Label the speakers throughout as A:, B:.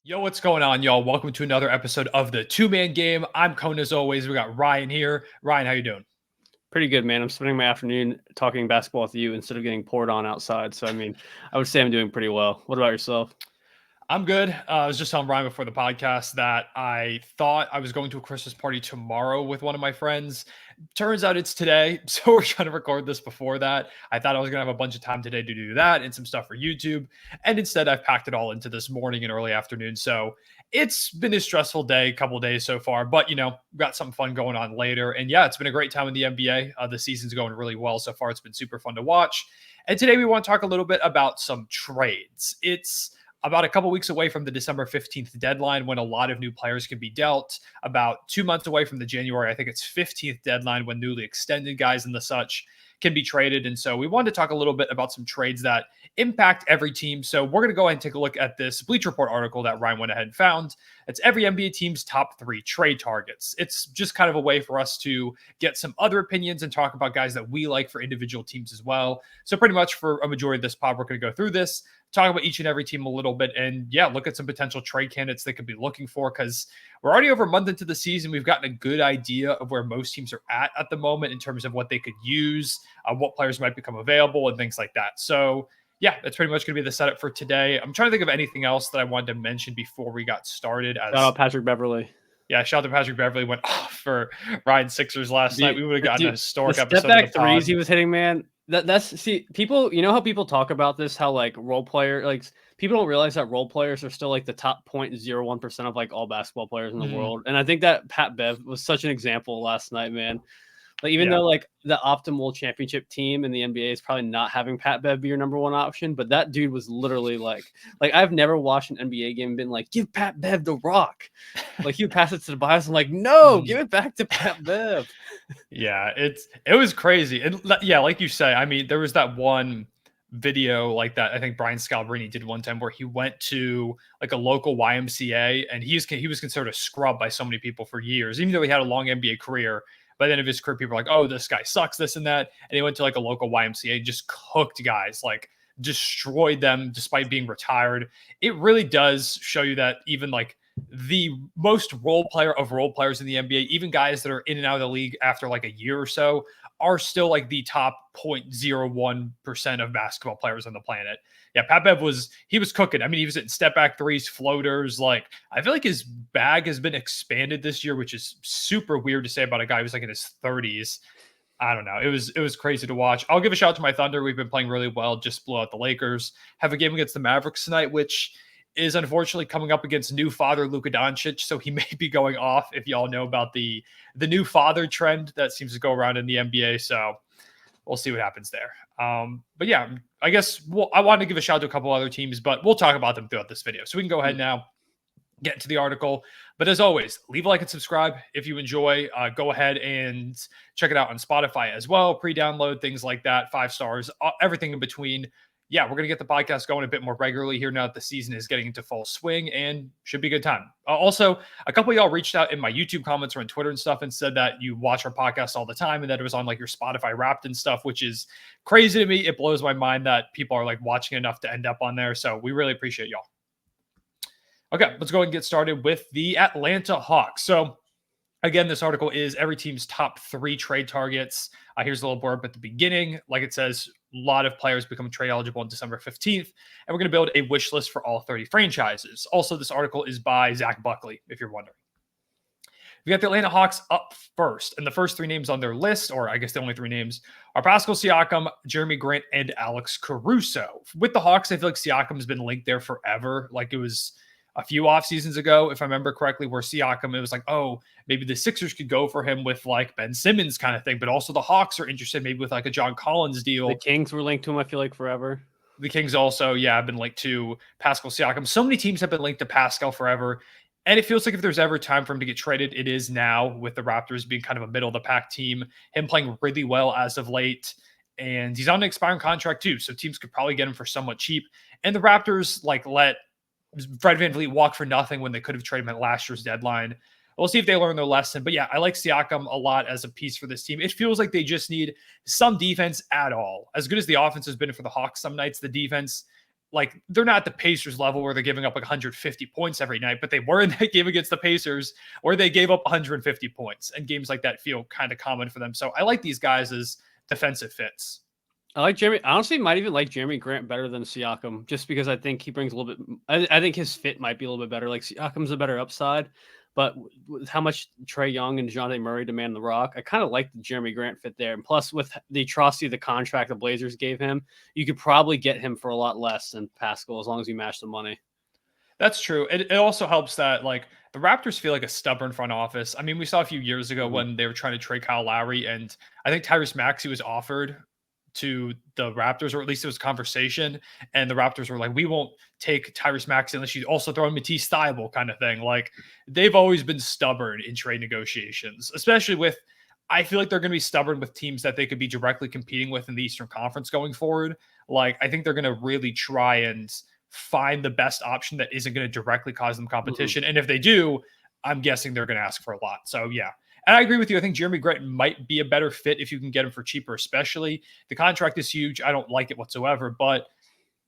A: Yo, what's going on, y'all? Welcome to another episode of the Two Man Game. I'm Cone as always. We got Ryan here. Ryan, how you doing?
B: Pretty good, man. I'm spending my afternoon talking basketball with you instead of getting poured on outside. So, I would say I'm doing pretty well. What about yourself?
A: I'm good. I was just telling Ryan before the podcast that I thought I was going to a Christmas party tomorrow with one of my friends. Turns out it's today. So we're trying to record this before that. I thought I was going to have a bunch of time today to do that and some stuff for YouTube. And instead, I've packed it all into this morning and early afternoon. So it's been a stressful day, a couple of days so far, but we've got something fun going on later. And yeah, it's been a great time in the NBA. The season's going really well so far. It's been super fun to watch. And today we want to talk a little bit about some trades. It's about a couple weeks away from the December 15th deadline when a lot of new players can be dealt, about 2 months away from the January, I think it's 15th deadline when newly extended guys and the such can be traded. And so we wanted to talk a little bit about some trades that impact every team. So we're going to go ahead and take a look at this Bleacher Report article that Ryan went ahead and found. It's every NBA team's top 3 trade targets. It's just kind of a way for us to get some other opinions and talk about guys that we like for individual teams as well. So pretty much for a majority of this pod, we're going to go through this, talk about each and every team a little bit, and yeah, look at some potential trade candidates they could be looking for, because we're already over a month into the season. We've gotten a good idea of where most teams are at the moment in terms of what they could use, what players might become available, and things like that. So yeah, that's pretty much going to be the setup for today. I'm trying to think of anything else that I wanted to mention before we got started.
B: Shout out Patrick Beverley.
A: Yeah, shout out to Patrick Beverley. Went off for Ryan Sixers last night. We would have gotten a historic
B: the
A: episode.
B: Step back threes he was hitting, man. That's people. You know how people talk about this? How like role player, like people don't realize that role players are still like the top 0.01% of like all basketball players in the world. And I think that Pat Bev was such an example last night, man. Like, even though like the optimal championship team in the NBA is probably not having Pat Bev be your number one option, but that dude was literally like I've never watched an NBA game and been like, give Pat Bev the rock. Like, he would pass it to Tobias. I'm like, no, give it back to Pat Bev.
A: Yeah, it was crazy. And yeah, like you say, I mean, there was that one video like that. I think Brian Scalabrine did one time where he went to like a local YMCA, and he was considered a scrub by so many people for years, even though he had a long NBA career. By the end of his career, people were like, oh, this guy sucks, this and that. And he went to like a local YMCA, just cooked guys, like destroyed them despite being retired. It really does show you that even like the most role player of role players in the NBA, even guys that are in and out of the league after like a year or so, are still like the top 0.01% of basketball players on the planet. Yeah, Pat Bev was cooking. I mean, he was hitting step back threes, floaters. Like, I feel like his bag has been expanded this year, which is super weird to say about a guy who's like in his 30s. I don't know. It was crazy to watch. I'll give a shout out to my Thunder. We've been playing really well. Just blew out the Lakers. Have a game against the Mavericks tonight, which is unfortunately coming up against new father Luka Doncic, so he may be going off. If y'all know about the new father trend that seems to go around in the NBA, so we'll see what happens there. But yeah, I guess I wanted to give a shout out to a couple other teams, but we'll talk about them throughout this video. So we can go ahead now, get into the article. But as always, leave a like and subscribe if you enjoy. Go ahead and check it out on Spotify as well. Pre-download, things like that, 5 stars, everything in between. Yeah, we're going to get the podcast going a bit more regularly here now that the season is getting into full swing, and should be a good time. Also, a couple of y'all reached out in my YouTube comments or on Twitter and stuff and said that you watch our podcast all the time and that it was on like your Spotify Wrapped and stuff, which is crazy to me. It blows my mind that people are like watching enough to end up on there. So we really appreciate y'all. Okay, let's go ahead and get started with the Atlanta Hawks. So again, this article is every team's top 3 trade targets. Here's a little blurb at the beginning. Like it says, a lot of players become trade eligible on December 15th, and we're going to build a wish list for all 30 franchises. Also, this article is by Zach Buckley, if you're wondering. We got the Atlanta Hawks up first, and the first 3 names on their list, or I guess the only 3 names, are Pascal Siakam, Jeremy Grant, and Alex Caruso. With the Hawks, I feel like Siakam has been linked there forever. Like, it was a few off seasons ago, if I remember correctly, where Siakam, it was like, oh, maybe the Sixers could go for him with like Ben Simmons kind of thing, but also the Hawks are interested maybe with like a John Collins deal.
B: The Kings were linked to him, I feel like, forever.
A: The Kings also, have been linked to Pascal Siakam. So many teams have been linked to Pascal forever. And it feels like if there's ever time for him to get traded, it is now, with the Raptors being kind of a middle of the pack team, him playing really well as of late. And he's on an expiring contract too. So teams could probably get him for somewhat cheap. And the Raptors like let Fred VanVleet walk for nothing when they could have traded him at last year's deadline. We'll see if they learn their lesson. But yeah, I like Siakam a lot as a piece for this team. It feels like they just need some defense at all. As good as the offense has been for the Hawks some nights, the defense like they're not at the Pacers level where they're giving up like 150 points every night, but they were in that game against the Pacers where they gave up 150 points, and games like that feel kind of common for them. So I like these guys as defensive fits.
B: I like Jeremy. Honestly, might even like Jeremy Grant better than Siakam, just because I think he brings a little bit. I think his fit might be a little bit better. Like Siakam's a better upside, but with how much Trae Young and DeJounte Murray demand the rock, I kind of like the Jeremy Grant fit there. And plus, with the atrocity of the contract the Blazers gave him, you could probably get him for a lot less than Pascal as long as you match the money.
A: That's true. It also helps that like the Raptors feel like a stubborn front office. I mean, we saw a few years ago when they were trying to trade Kyle Lowry, and I think Tyrese Maxey was offered to the Raptors, or at least it was conversation, and the Raptors were like, we won't take Tyrese Maxey unless you also throw in Matisse Thybulle, kind of thing. Like they've always been stubborn in trade negotiations, especially with, I feel like they're going to be stubborn with teams that they could be directly competing with in the Eastern Conference going forward. Like I think they're going to really try and find the best option that isn't going to directly cause them competition. And if they do, I'm guessing they're going to ask for a lot. So yeah. And I agree with you. I think Jeremy Grant might be a better fit if you can get him for cheaper, especially. The contract is huge. I don't like it whatsoever, but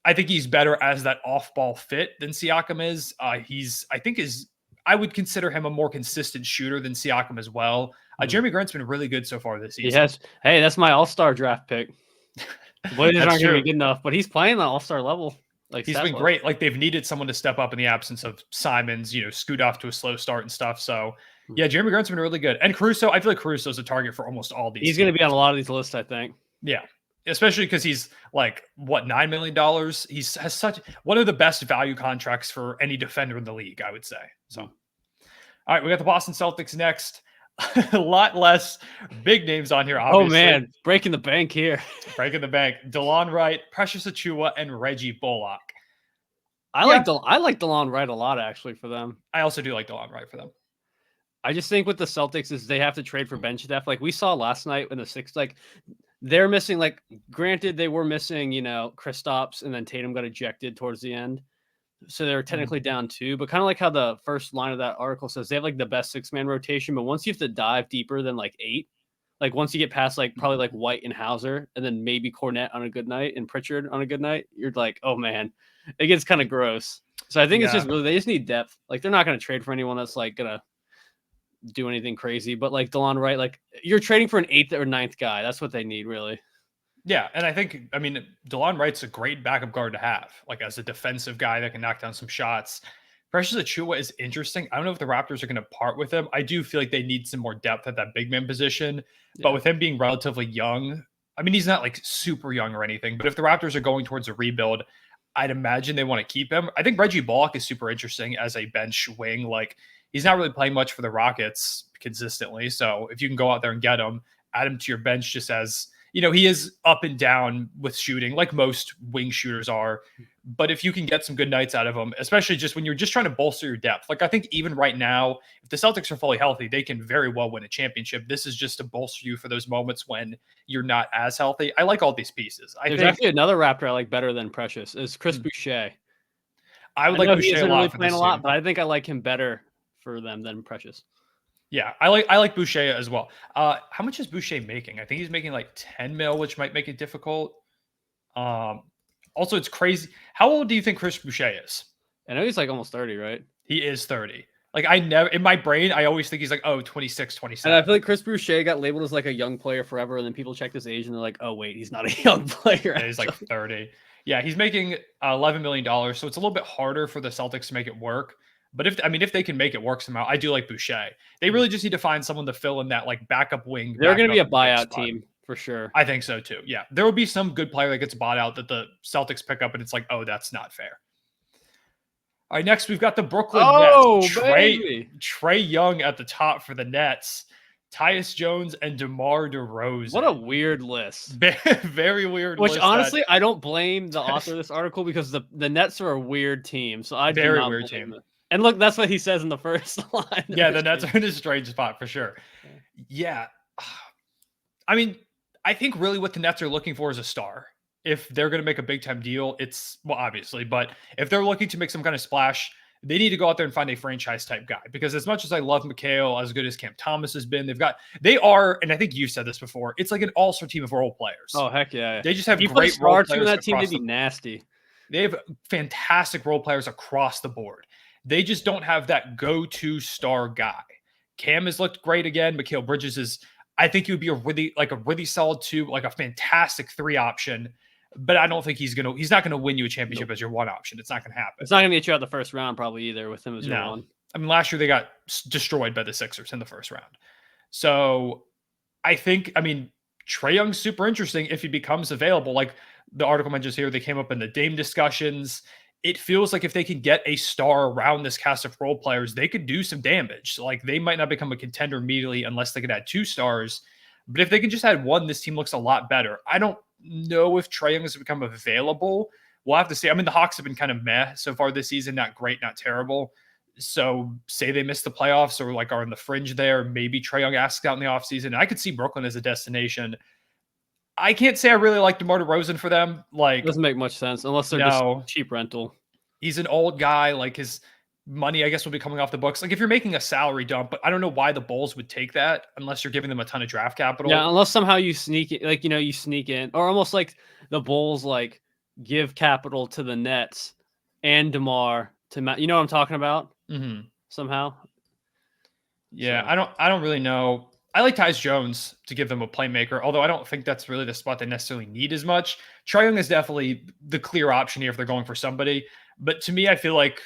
A: I think he's better as that off-ball fit than Siakam is. I would consider him a more consistent shooter than Siakam as well. Jeremy Grant's been really good so far this season.
B: Yes. Hey, that's my all-star draft pick. The Blazers aren't going to be good enough, but he's playing the all-star level. Like
A: he's been great. Like they've needed someone to step up in the absence of Simons, scoot off to a slow start and stuff. So yeah, Jeremy Grant's been really good. And Caruso, I feel like Caruso's a target for almost all these.
B: He's going to be on a lot of these lists, I think.
A: Yeah. Especially because he's like, what, $9 million? He has such one of the best value contracts for any defender in the league, I would say. So, all right, we got the Boston Celtics next. A lot less big names on here, obviously.
B: Oh, man. Breaking the bank here.
A: Breaking the bank. DeLon Wright, Precious Achiuwa, and Reggie Bullock.
B: I like DeLon Wright a lot, actually, for them.
A: I also do like DeLon Wright for them.
B: I just think with the Celtics is they have to trade for bench depth. Like we saw last night in the Sixth, like they're missing, like granted they were missing, Kristaps, and then Tatum got ejected towards the end. So they were technically down 2, but kind of like how the first line of that article says, they have like the best 6-man rotation. But once you have to dive deeper than like 8, like once you get past like probably like White and Hauser, and then maybe Cornette on a good night and Pritchard on a good night, you're like, oh man, it gets kind of gross. So I think it's just really, they just need depth. Like they're not going to trade for anyone that's like going to do anything crazy, but like DeLon Wright, like you're trading for an 8th or 9th guy. That's what they need, really. Yeah,
A: and I think, DeLon Wright's a great backup guard to have, like as a defensive guy that can knock down some shots. Precious Achiuwa is interesting. I don't know if the Raptors are going to part with him. I do feel like they need some more depth at that big man position, but with him being relatively young, he's not like super young or anything, but if the Raptors are going towards a rebuild, I'd imagine they want to keep him. I think Reggie Bullock is super interesting as a bench wing. Like he's not really playing much for the Rockets consistently. So if you can go out there and get him, add him to your bench just as, he is up and down with shooting like most wing shooters are. But if you can get some good nights out of him, especially just when you're just trying to bolster your depth, like I think even right now, if the Celtics are fully healthy, they can very well win a championship. This is just to bolster you for those moments when you're not as healthy. I like all these pieces.
B: There's actually another Raptor I like better than Precious is Chris Boucher.
A: I would like Boucher a lot.
B: Really playing a lot, but I think I like him better for them than Precious.
A: Yeah, I like Boucher as well. How much is Boucher making? I think he's making like 10 mil, which might make it difficult. Also, it's crazy. How old do you think Chris Boucher is?
B: I know he's like almost 30, right?
A: He is 30. Like I never, in my brain, I always think he's like, 26, 27.
B: And I feel like Chris Boucher got labeled as like a young player forever. And then people check his age and they're like, oh wait, he's not a young player.
A: Yeah, he's like 30. Yeah, he's making $11 million. So it's a little bit harder for the Celtics to make it work. But if they can make it work somehow, I do like Boucher. They really just need to find someone to fill in that like backup wing.
B: They're going to be a buyout team for sure.
A: I think so too. Yeah, there will be some good player that gets bought out that the Celtics pick up, and it's like, oh, that's not fair. All right, next we've got the Brooklyn Nets. Trae Young at the top for the Nets. Tyus Jones and DeMar DeRozan.
B: What a weird list.
A: Very weird
B: Which
A: list.
B: Honestly, I don't blame the author of this article because the Nets are a weird team. So I
A: very weird team.
B: And look, that's what he says in the first line.
A: Yeah, the Nets are in a strange spot for sure. Yeah. I think really what the Nets are looking for is a star. If they're going to make a big time deal, obviously, but if they're looking to make some kind of splash, they need to go out there and find a franchise type guy, because as much as I love Mikal, as good as Cam Thomas has been, they are, and I think you said this before, it's like an all-star team of role players.
B: Oh, heck yeah.
A: They just have
B: if
A: great role players.
B: On that team, they'd be nasty.
A: They have fantastic role players across the board. They just don't have that go-to star guy. Cam has looked great again. Mikal Bridges is, I think he would be a really solid 2, like a fantastic 3 option. But I don't think he's not gonna win you a championship as your 1 option. It's not gonna happen.
B: It's not gonna get you out the first round probably either with him as your 1.
A: I mean, last year they got destroyed by the Sixers in the first round. So I think, Trae Young's super interesting if he becomes available. Like the article mentions here, they came up in the Dame discussions. It feels like if they can get a star around this cast of role players, they could do some damage. Like they might not become a contender immediately unless they could add 2 stars. But if they can just add 1, this team looks a lot better. I don't know if Trae Young has become available. We'll have to see. The Hawks have been kind of meh so far this season. Not great, not terrible. So say they miss the playoffs or like are in the fringe there, maybe Trae Young asks out in the offseason. I could see Brooklyn as a destination. I can't say I really like DeMar DeRozan for them. Like,
B: doesn't make much sense unless they're just cheap rental.
A: He's an old guy. Like his money, I guess, will be coming off the books. Like if you're making a salary dump, but I don't know why the Bulls would take that unless you're giving them a ton of draft capital.
B: Yeah, unless somehow you sneak it, like, you sneak in, or almost like the Bulls like give capital to the Nets and DeMar to, you know what I'm talking about?
A: Mm-hmm.
B: Somehow.
A: Yeah, so. I don't really know. I like Tyus Jones to give them a playmaker, although I don't think that's really the spot they necessarily need as much. Trae Young is definitely the clear option here if they're going for somebody. But to me, I feel like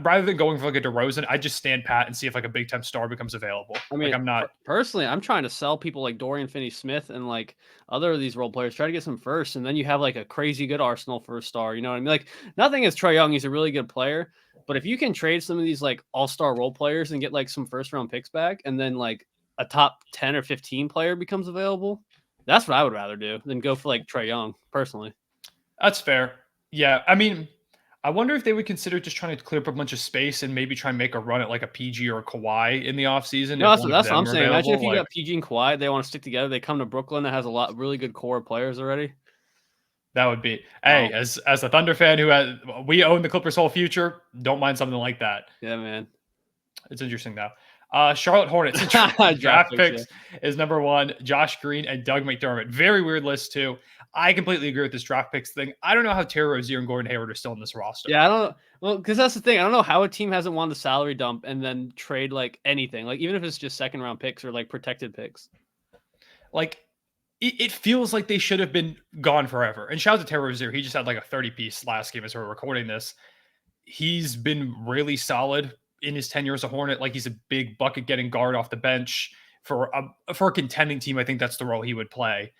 A: rather than going for like a DeRozan, I just stand pat and see if like a big time star becomes available. I'm not
B: personally, I'm trying to sell people like Dorian Finney-Smith and like other of these role players, try to get some first, and then you have like a crazy good arsenal for a star. You know what I mean? Like nothing is Trae Young. He's a really good player. But if you can trade some of these like all-star role players and get like some first-round picks back, and then like a top 10 or 15 player becomes available, that's what I would rather do than go for like Trae Young, personally.
A: That's fair. Yeah. I wonder if they would consider just trying to clear up a bunch of space and maybe try and make a run at like a PG or a Kawhi in the offseason.
B: No, that's what I'm saying. Imagine if you got PG and Kawhi, they want to stick together. They come to Brooklyn that has a really good core of players already.
A: That would be, hey, as a Thunder fan we own the Clippers' whole future, don't mind something like that.
B: Yeah, man.
A: It's interesting though. Charlotte Hornets draft picks is number 1, Josh Green and Doug McDermott. Very weird list too. I completely agree with this draft picks thing. I don't know how Terry Rozier and Gordon Hayward are still in this roster.
B: Yeah, I don't know. Well, because that's the thing. I don't know how a team hasn't won the salary dump and then trade like anything, like even if it's just 2nd round picks or like protected picks.
A: Like it feels like they should have been gone forever. And shout out to Terry Rozier. He just had like a 30-piece last game as we're recording this. He's been really solid in his tenure as a Hornet. Like he's a big bucket getting guard off the bench for a contending team. I think that's the role he would play.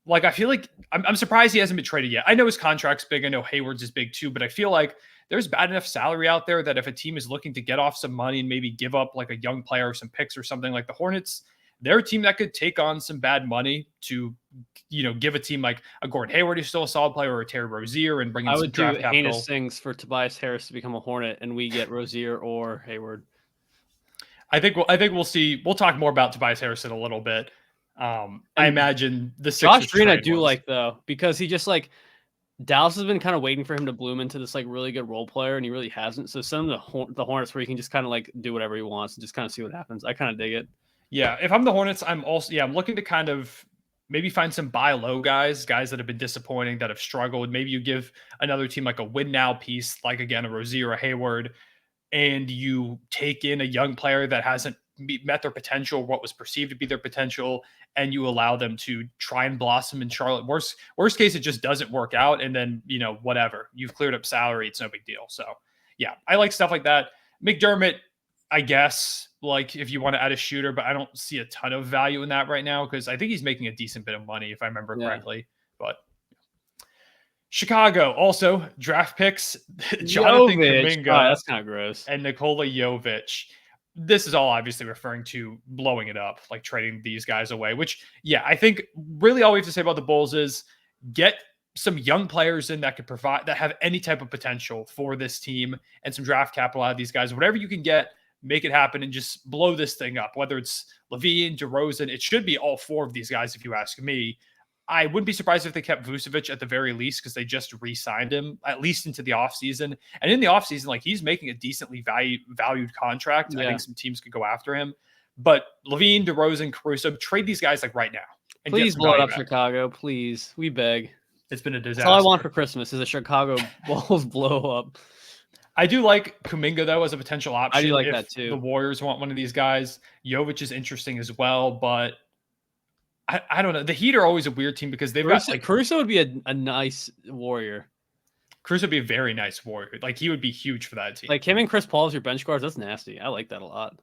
A: Like, I feel like I'm surprised he hasn't been traded yet. I know his contract's big. I know Hayward's is big too, but I feel like there's bad enough salary out there that if a team is looking to get off some money and maybe give up like a young player or some picks or something, like the Hornets, they're a team that could take on some bad money to, give a team like a Gordon Hayward who's still a solid player or a Terry Rozier and bring in some draft capital.
B: I would do heinous things for Tobias Harris to become a Hornet and we get Rozier or Hayward.
A: I think we'll see. We'll talk more about Tobias Harris in a little bit. I imagine the
B: Josh Green I do like though, because he just like Dallas has been kind of waiting for him to bloom into this like really good role player, and he really hasn't. So some of the Hornets where he can just kind of like do whatever he wants and just kind of see what happens. I kind of dig it.
A: Yeah, if I'm the Hornets, I'm looking to kind of maybe find some buy low guys that have been disappointing, that have struggled. Maybe you give another team like a win now piece, like again a Rozier or a Hayward, and you take in a young player that hasn't met their potential, what was perceived to be their potential, and you allow them to try and blossom in Charlotte. Worst case, it just doesn't work out, and then whatever, you've cleared up salary, it's no big deal. So yeah, I like stuff like that. McDermott, I guess, like if you want to add a shooter, but I don't see a ton of value in that right now because I think he's making a decent bit of money if I remember correctly. But Chicago also draft picks Jonathan Kuminga.
B: That's kind of gross.
A: And Nikola Jovic. This is all obviously referring to blowing it up, like trading these guys away, which, yeah, I think really all we have to say about the Bulls is get some young players in that could provide, that have any type of potential for this team, and some draft capital out of these guys. Whatever you can get, make it happen and just blow this thing up. Whether it's LaVine, DeRozan, it should be all 4 of these guys, if you ask me. I wouldn't be surprised if they kept Vucevic at the very least because they just re-signed him, at least into the offseason. And in the offseason, like he's making a decently valued contract. Yeah. I think some teams could go after him. But LaVine, DeRozan, Caruso, trade these guys like right now.
B: And please blow it up, Chicago. Please. We beg.
A: It's been a
B: That's all I
A: disaster.
B: want for Christmas is a Chicago Bulls blow up.
A: I do like Kuminga though as a potential option.
B: I do like
A: if
B: that too.
A: the Warriors want one of these guys. Jovic is interesting as well, but I don't know. The Heat are always a weird team because they've got like
B: Caruso would be a nice Warrior.
A: Cruz would be a very nice Warrior. Like he would be huge for that team.
B: Like him and Chris Paul as your bench guards. That's nasty. I like that a lot.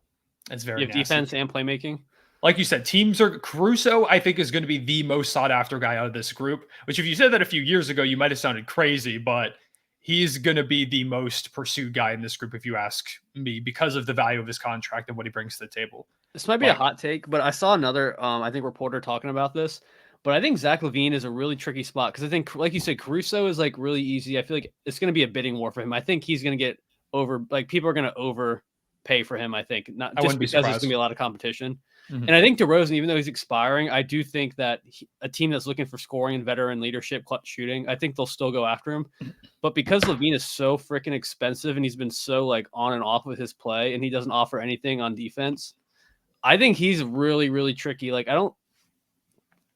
A: It's very
B: You have
A: nasty.
B: defense and playmaking.
A: Like you said, teams are Caruso, I think, is going to be the most sought after guy out of this group. Which, if you said that a few years ago, you might have sounded crazy, but he's going to be the most pursued guy in this group, if you ask me, because of the value of his contract and what he brings to the table.
B: This might be a hot take, but I saw another, I think, reporter talking about this. But I think Zach LaVine is a really tricky spot because I think, like you said, Caruso is like really easy. I feel like it's going to be a bidding war for him. I think he's going to get people are going to overpay for him. I think not just because there's going to be a lot of competition. Mm-hmm. And I think DeRozan, even though he's expiring, I do think that a team that's looking for scoring and veteran leadership, clutch shooting, I think they'll still go after him. But because LaVine is so freaking expensive and he's been so like on and off with his play and he doesn't offer anything on defense, I think he's really, really tricky. Like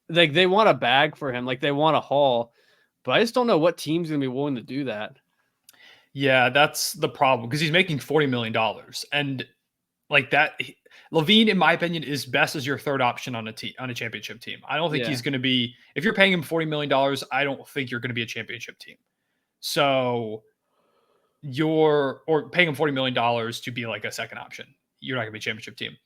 B: they want a bag for him, like they want a haul, but I just don't know what team's gonna be willing to do that.
A: Yeah, that's the problem because he's making $40 million, and like that, LaVine, in my opinion, is best as your third option on a championship team. I don't think he's going to be. If you're paying him $40 million, I don't think you're going to be a championship team. So or paying him $40 million to be like a second option. You're not going to be a championship team.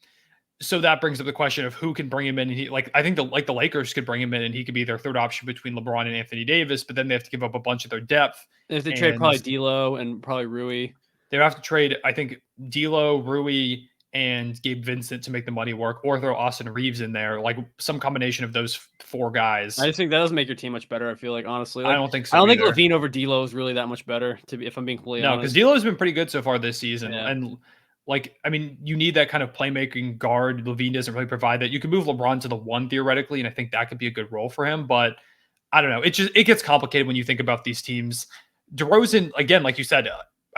A: So that brings up the question of who can bring him in. And I think the Lakers could bring him in and he could be their third option between LeBron and Anthony Davis, but then they have to give up a bunch of their depth.
B: If they trade probably D'Lo and probably Rui.
A: They would have to trade, I think, D'Lo, Rui, and Gabe Vincent to make the money work, or throw Austin Reeves in there, like some combination of those four guys.
B: I just think that doesn't make your team much better. I feel like, honestly,
A: I don't think so.
B: I don't think LaVine over D'Lo is really that much better. If I'm being completely honest,
A: because D'Lo's been pretty good so far this season, and you need that kind of playmaking guard. LaVine doesn't really provide that. You can move LeBron to the one theoretically, and I think that could be a good role for him. But I don't know. It gets complicated when you think about these teams. DeRozan, again, like you said.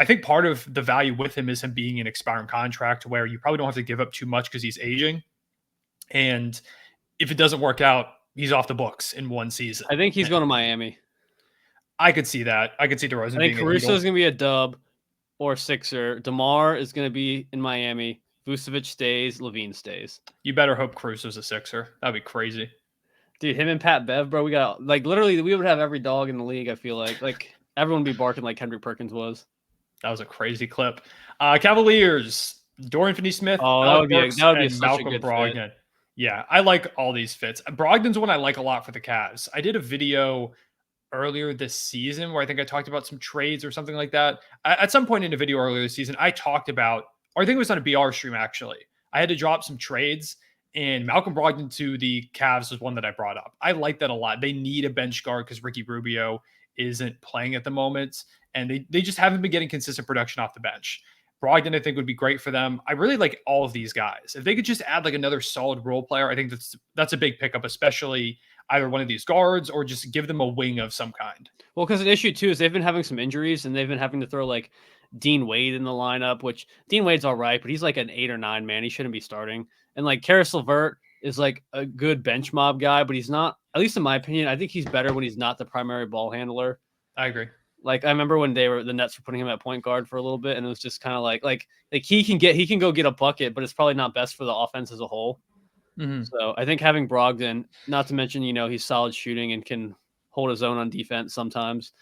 A: I think part of the value with him is him being an expiring contract where you probably don't have to give up too much because he's aging. And if it doesn't work out, he's off the books in one season.
B: I think he's going to Miami.
A: I could see that. I could see DeRozan.
B: I think Caruso is going to be a Dub or Sixer. DeMar is going to be in Miami. Vucevic stays. LaVine stays.
A: You better hope Caruso's a Sixer. That'd be crazy.
B: Dude, him and Pat Bev, bro, we got literally we would have every dog in the league, I feel like. Everyone would be barking like Kendrick Perkins was.
A: That was a crazy clip. Cavaliers, Dorian Finney-Smith.
B: Oh, that would be such
A: Malcolm
B: a good
A: Brogdon.
B: fit.
A: Yeah, I like all these fits. Brogdon's one I like a lot for the Cavs. I did a video earlier this season where I think I talked about some trades or something like that. At some point in a video earlier this season, I talked about, or I think it was on a BR stream actually. I had to drop some trades, and Malcolm Brogdon to the Cavs was one that I brought up. I like that a lot. They need a bench guard because Ricky Rubio isn't playing at the moment, and they just haven't been getting consistent production off the bench. Brogdon, I think, would be great for them. I really like all of these guys. If they could just add another solid role player, I think that's a big pickup, especially either one of these guards or just give them a wing of some kind.
B: Well, because an issue too is they've been having some injuries and they've been having to throw Dean Wade in the lineup, which Dean Wade's all right, but he's like an 8 or 9 man. He shouldn't be starting. And Karis LeVert is a good bench mob guy, but he's not, at least in my opinion, I think he's better when he's not the primary ball handler.
A: I agree.
B: I remember when the Nets were putting him at point guard for a little bit, and it was just kind of like he can go get a bucket, but it's probably not best for the offense as a whole. Mm-hmm. So I think having Brogdon, not to mention, he's solid shooting and can hold his own on defense sometimes.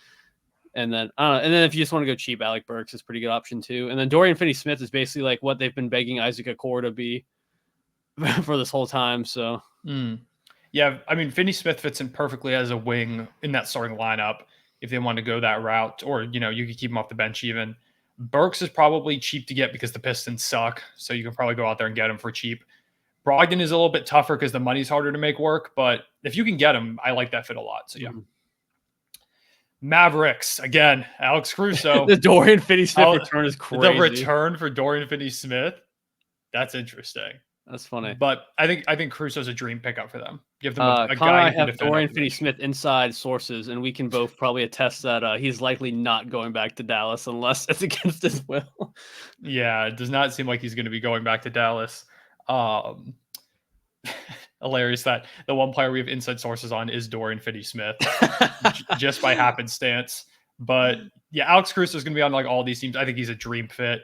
B: And then if you just want to go cheap, Alec Burks is a pretty good option too. And then Dorian Finney-Smith is basically what they've been begging Isaac Okoro to be for this whole time. So
A: yeah, I mean, Finney-Smith fits in perfectly as a wing in that starting lineup if they want to go that route, or you could keep him off the bench even. Burks is probably cheap to get because the Pistons suck, so you can probably go out there and get him for cheap. Brogdon is a little bit tougher because the money's harder to make work, but if you can get him, I like that fit a lot. So yeah. Mm-hmm. Mavericks, again, Alex Caruso.
B: The Dorian Finney-Smith return is crazy.
A: The return for Dorian Finney-Smith, that's interesting.
B: That's funny.
A: But I think Caruso's a dream pickup for them. Give them a
B: Connor
A: guy.
B: I have Dorian Finney-Smith inside sources, and we can both probably attest that he's likely not going back to Dallas unless it's against his will.
A: Yeah, it does not seem like he's going to be going back to Dallas. Hilarious that the one player we have inside sources on is Dorian Finney-Smith, just by happenstance. But yeah, Alex Caruso is going to be on like all these teams. I think he's a dream fit.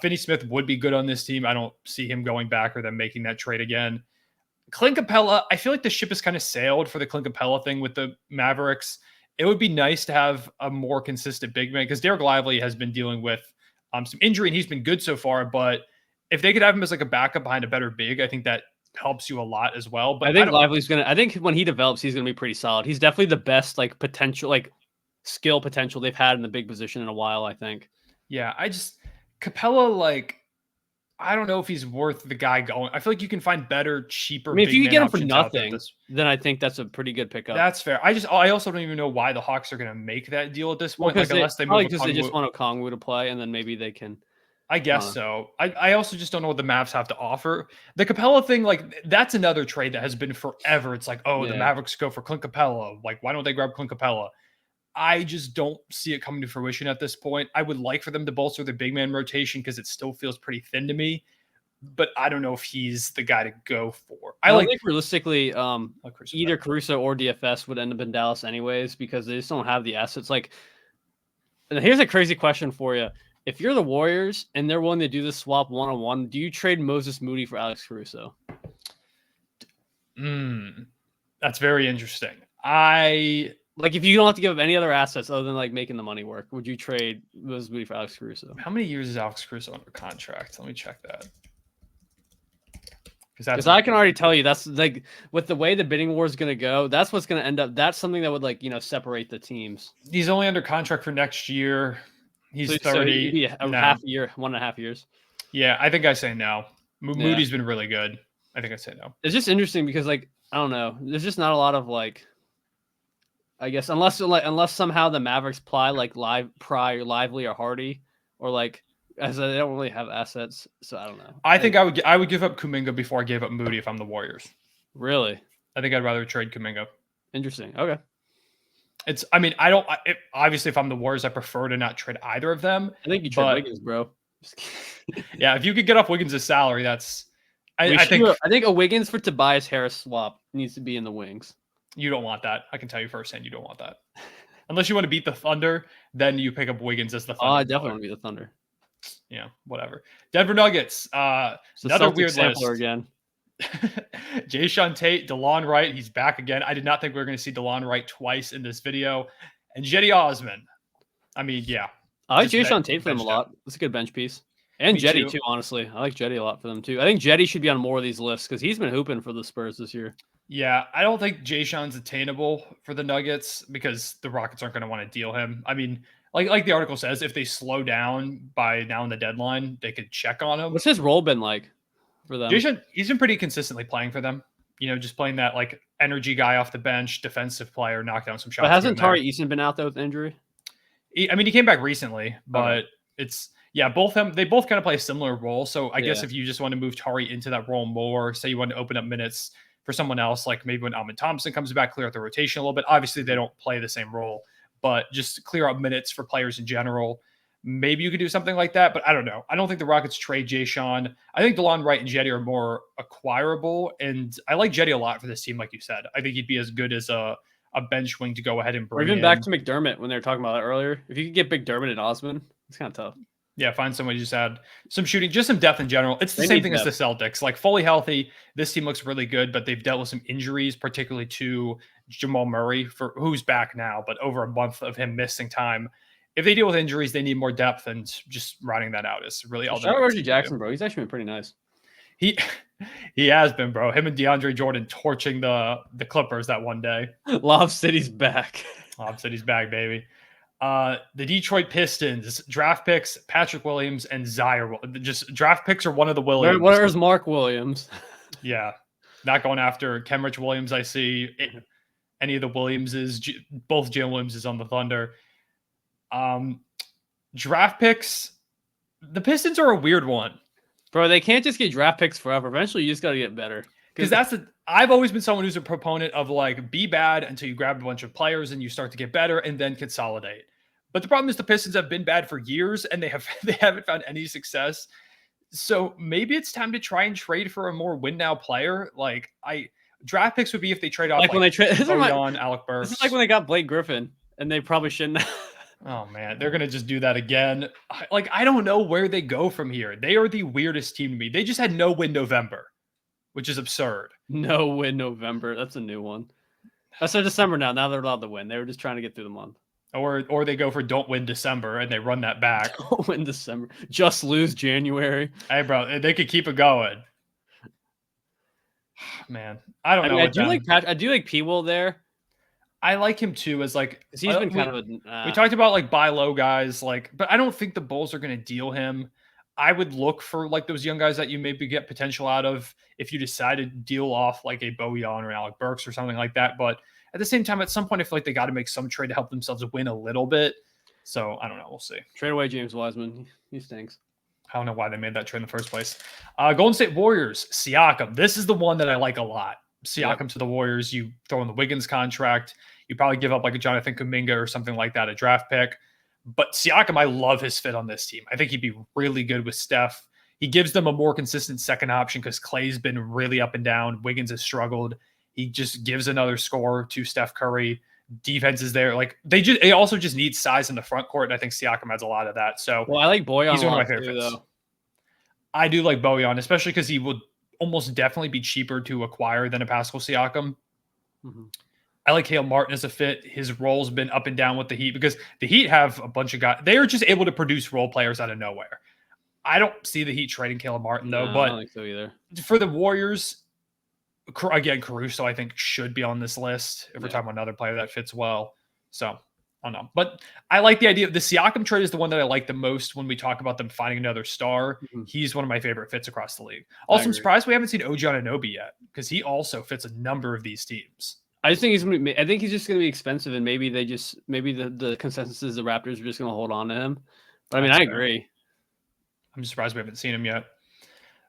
A: Finney-Smith would be good on this team. I don't see him going back or them making that trade again. Clint Capella, I feel like the ship has kind of sailed for the Clint Capella thing with the Mavericks. It would be nice to have a more consistent big man because Derek Lively has been dealing with some injury and he's been good so far. But if they could have him as like a backup behind a better big, I think that helps you a lot as well. But
B: I think Lively's I think when he develops, he's gonna be pretty solid. He's definitely the best like potential, like skill potential they've had in the big position in a while, I think.
A: Yeah, Capella, like, I don't know if he's worth the guy going. I feel like you can find better, cheaper.
B: I mean, if you can get him for nothing, then I think that's a pretty good pickup.
A: That's fair. I also don't even know why the Hawks are going to make that deal at this point.
B: Like, unless they move, because they just want Okongwu to play, and then maybe they can.
A: I guess so. I also just don't know what the Mavs have to offer. The Capella thing, like, that's another trade that has been forever. It's like, oh, the Mavericks go for Clint Capella. Like, why don't they grab Clint Capella? I just don't see it coming to fruition at this point. I would like for them to bolster the big man rotation because it still feels pretty thin to me. But I don't know if he's the guy to go for.
B: I think realistically, either Caruso or DFS would end up in Dallas anyways because they just don't have the assets. Like, and here's a crazy question for you: if you're the Warriors and they're willing to do this swap 1-on-1, do you trade Moses Moody for Alex Caruso?
A: That's very interesting.
B: Like, if you don't have to give up any other assets other than like making the money work, would you trade Moses Moody for Alex Caruso?
A: How many years is Alex Caruso under contract? Let me check that.
B: Because I can already tell you that's like with the way the bidding war is going to go, that's what's going to end up. That's something that would like, separate the teams.
A: He's only under contract for next year. He's 30.
B: So half a year, 1.5 years.
A: Yeah, I think I say no. Moody's been really good. I think I say no.
B: It's just interesting because like, I don't know. There's just not a lot of like, I guess unless somehow the Mavericks ply like Lively or Hardy or like as they don't really have assets, so I don't know.
A: I think I would give up Kuminga before I gave up Moody if I'm the Warriors.
B: Really?
A: I think I'd rather trade Kuminga.
B: Interesting. Okay.
A: Obviously if I'm the Warriors, I prefer to not trade either of them.
B: I think you trade Wiggins, bro.
A: Yeah, if you could get off Wiggins' salary, that's
B: I think a Wiggins for Tobias Harris swap needs to be in the wings.
A: You don't want that. I can tell you firsthand, you don't want that. Unless you want to beat the Thunder, then you pick up Wiggins as the Thunder.
B: Oh, I definitely want to beat the Thunder.
A: Yeah, whatever. Denver Nuggets. Another weird list
B: again.
A: Jae'Sean Tate, DeLon Wright. He's back again. I did not think we were going to see DeLon Wright twice in this video. And Cedi Osman. I mean, yeah.
B: I like Jae'Sean Tate for them a lot. That's a good bench piece. And Cedi too, honestly. I like Cedi a lot for them too. I think Cedi should be on more of these lists because he's been hooping for the Spurs this year.
A: Yeah, I don't think Jae'Sean's attainable for the Nuggets because the Rockets aren't going to want to deal him. I mean, like the article says, if they slow down by now in the deadline, they could check on him.
B: What's his role been like for them?
A: Jae'Sean, he's been pretty consistently playing for them. Just playing that like energy guy off the bench, defensive player, knock down some shots.
B: But hasn't Tari Eason been out there with injury?
A: He came back recently, but they both kind of play a similar role. So I guess if you just want to move Tari into that role more, say you want to open up minutes for someone else, like maybe when Ahmed Thompson comes back, clear out the rotation a little bit. Obviously, they don't play the same role, but just clear up minutes for players in general. Maybe you could do something like that, but I don't know. I don't think the Rockets trade Jae'Sean. I think DeLon Wright and Cedi are more acquirable, and I like Cedi a lot for this team, like you said. I think he'd be as good as a bench wing to go ahead and bring
B: in. Back to McDermott when they were talking about that earlier. If you could get McDermott and Osman, it's kind of tough.
A: Yeah, find somebody who just add some shooting, just some depth in general. It's the same thing as the Celtics. Like fully healthy, this team looks really good, but they've dealt with some injuries, particularly to Jamal Murray, who's back now, but over a month of him missing time. If they deal with injuries, they need more depth, and just riding that out is really all.
B: Shout out Reggie Jackson, bro. He's actually been pretty nice.
A: He has been, bro. Him and DeAndre Jordan torching the Clippers that one day.
B: Lob City's back.
A: Lob City's back, baby. The Detroit Pistons draft picks, Patrick Williams and Zaire. Just draft picks are one of the Williams.
B: Where's Mark Williams?
A: Yeah, not going after Kenrich Williams. I see any of the Williamses. Both Jalen Williams is on the Thunder. Draft picks. The Pistons are a weird one,
B: bro. They can't just get draft picks forever. Eventually, you just got to get better.
A: Because I've always been someone who's a proponent of like be bad until you grab a bunch of players and you start to get better and then consolidate. But the problem is the Pistons have been bad for years and they haven't found any success. So maybe it's time to try and trade for a more win now player. Like Draft picks would be if they trade off
B: Like when they trade.
A: Bojan, Alec Burks.
B: This is like when they got Blake Griffin, and they probably shouldn't.
A: Oh man, they're gonna just do that again. I don't know where they go from here. They are the weirdest team to me. They just had no win November, which is absurd.
B: No win November. That's a new one. That's their December now. Now they're allowed to win. They were just trying to get through the month.
A: Or they go for don't win December and they run that back.
B: Don't win December. Just lose January.
A: Hey, bro, they could keep it going. Man, I don't know.
B: I do like P-Will there.
A: I like him too. As like
B: he's been kind of
A: we talked about like buy low guys, but I don't think the Bulls are going to deal him. I would look for like those young guys that you maybe get potential out of if you decide to deal off like a Bojan or Alec Burks or something like that. But at the same time, at some point, I feel like they got to make some trade to help themselves win a little bit. So I don't know. We'll see.
B: Trade away James Wiseman. He stinks.
A: I don't know why they made that trade in the first place. Golden State Warriors, Siakam. This is the one that I like a lot. Siakam to the Warriors. You throw in the Wiggins contract. You probably give up like a Jonathan Kuminga or something like that, a draft pick. But Siakam, I love his fit on this team. I think he'd be really good with Steph. He gives them a more consistent second option because Clay's been really up and down. Wiggins has struggled. He just gives another score to Steph Curry. Defense is there. Like they also just need size in the front court, and I think Siakam has a lot of that. So
B: I like Bojan.
A: He's one of my favorite fits. I do like Bojan, especially because he would almost definitely be cheaper to acquire than a Pascal Siakam.
B: Mm-hmm.
A: I like Caleb Martin as a fit. His role's been up and down with the Heat because the Heat have a bunch of guys. They are just able to produce role players out of nowhere. I don't see the Heat trading Caleb Martin though, but
B: I don't think so either.
A: For the Warriors, again, Caruso I think should be on this list if we're talking about another player that fits well. So I don't know, but I like the idea of the Siakam trade is the one that I like the most when we talk about them finding another star. Mm-hmm. He's one of my favorite fits across the league. Also, I'm surprised we haven't seen OG Anunoby yet because he also fits a number of these teams.
B: I just think I think he's just going to be expensive, and maybe the consensus is the Raptors are just going to hold on to him. But I mean, I agree.
A: I'm surprised we haven't seen him yet.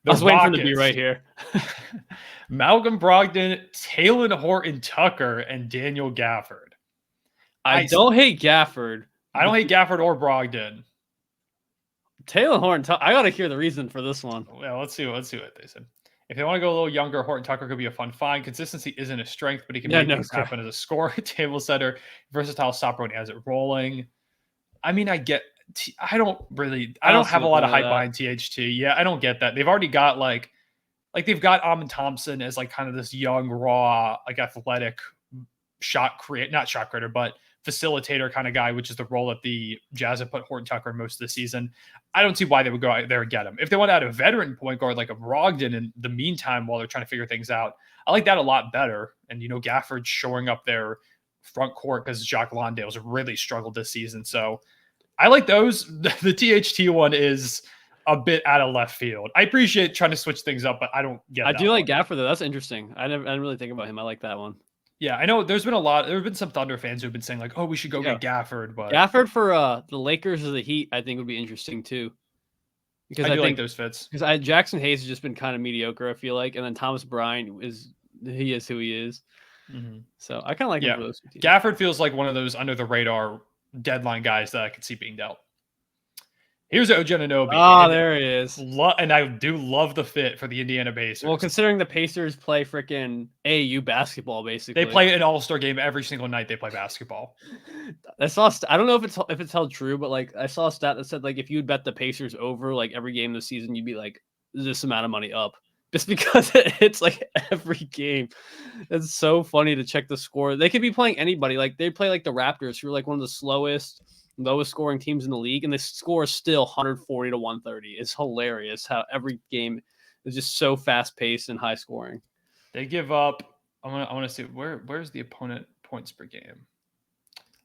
B: I was waiting for him to be right here.
A: Malcolm Brogdon, Talen Horton-Tucker, and Daniel Gafford.
B: I don't hate Gafford.
A: I don't hate Gafford or Brogdon.
B: Talen Horton-Tucker. I got to hear the reason for this one.
A: Well, let's see what they said. If they want to go a little younger, Horton-Tucker could be a fun find. Consistency isn't a strength, but he can make things happen as a scorer, table setter, versatile stopper when he has it rolling. I mean, I don't have a lot of hype behind THT. Yeah, I don't get that. They've already got like they've got Amin Thompson as like kind of this young, raw, like athletic not shot creator, but facilitator kind of guy, which is the role that the Jazz have put Horton-Tucker in most of the season. I don't see why they would go out there and get him. If they want to add a veteran point guard like a Brogdon in the meantime while they're trying to figure things out, I like that a lot better. And, Gafford showing up their front court because Jacques Landale's really struggled this season. So I like those. The THT one is a bit out of left field. I appreciate trying to switch things up, but I don't get it.
B: I do like Gafford, though. That's interesting. I didn't really think about him. I like that one.
A: Yeah, I know there have been some Thunder fans who have been saying like, oh, we should go get Gafford. But
B: Gafford for the Lakers or the Heat, I think would be interesting too. Because I think
A: like those fits.
B: Because Jackson Hayes has just been kind of mediocre, I feel like. And then Thomas Bryant is who he is.
A: Mm-hmm.
B: So I kind of like him for those two teams.
A: Gafford feels like one of those under the radar deadline guys that I could see being dealt. Here's OG Anunoby.
B: Oh, there he is.
A: And I do love the fit for the Indiana Pacers.
B: Well, considering the Pacers play freaking AAU basketball, basically.
A: They play an all-star game every single night they play basketball.
B: I don't know if it's held true, but like I saw a stat that said like if you'd bet the Pacers over like every game this season, you'd be like this amount of money up. Just because it's like every game. It's so funny to check the score. They could be playing anybody. Like they play like the Raptors, who are like one of the lowest scoring teams in the league, and the score is still 140 to 130. It's hilarious how every game is just so fast paced and high scoring.
A: They give up. I want to see where's the opponent points per game.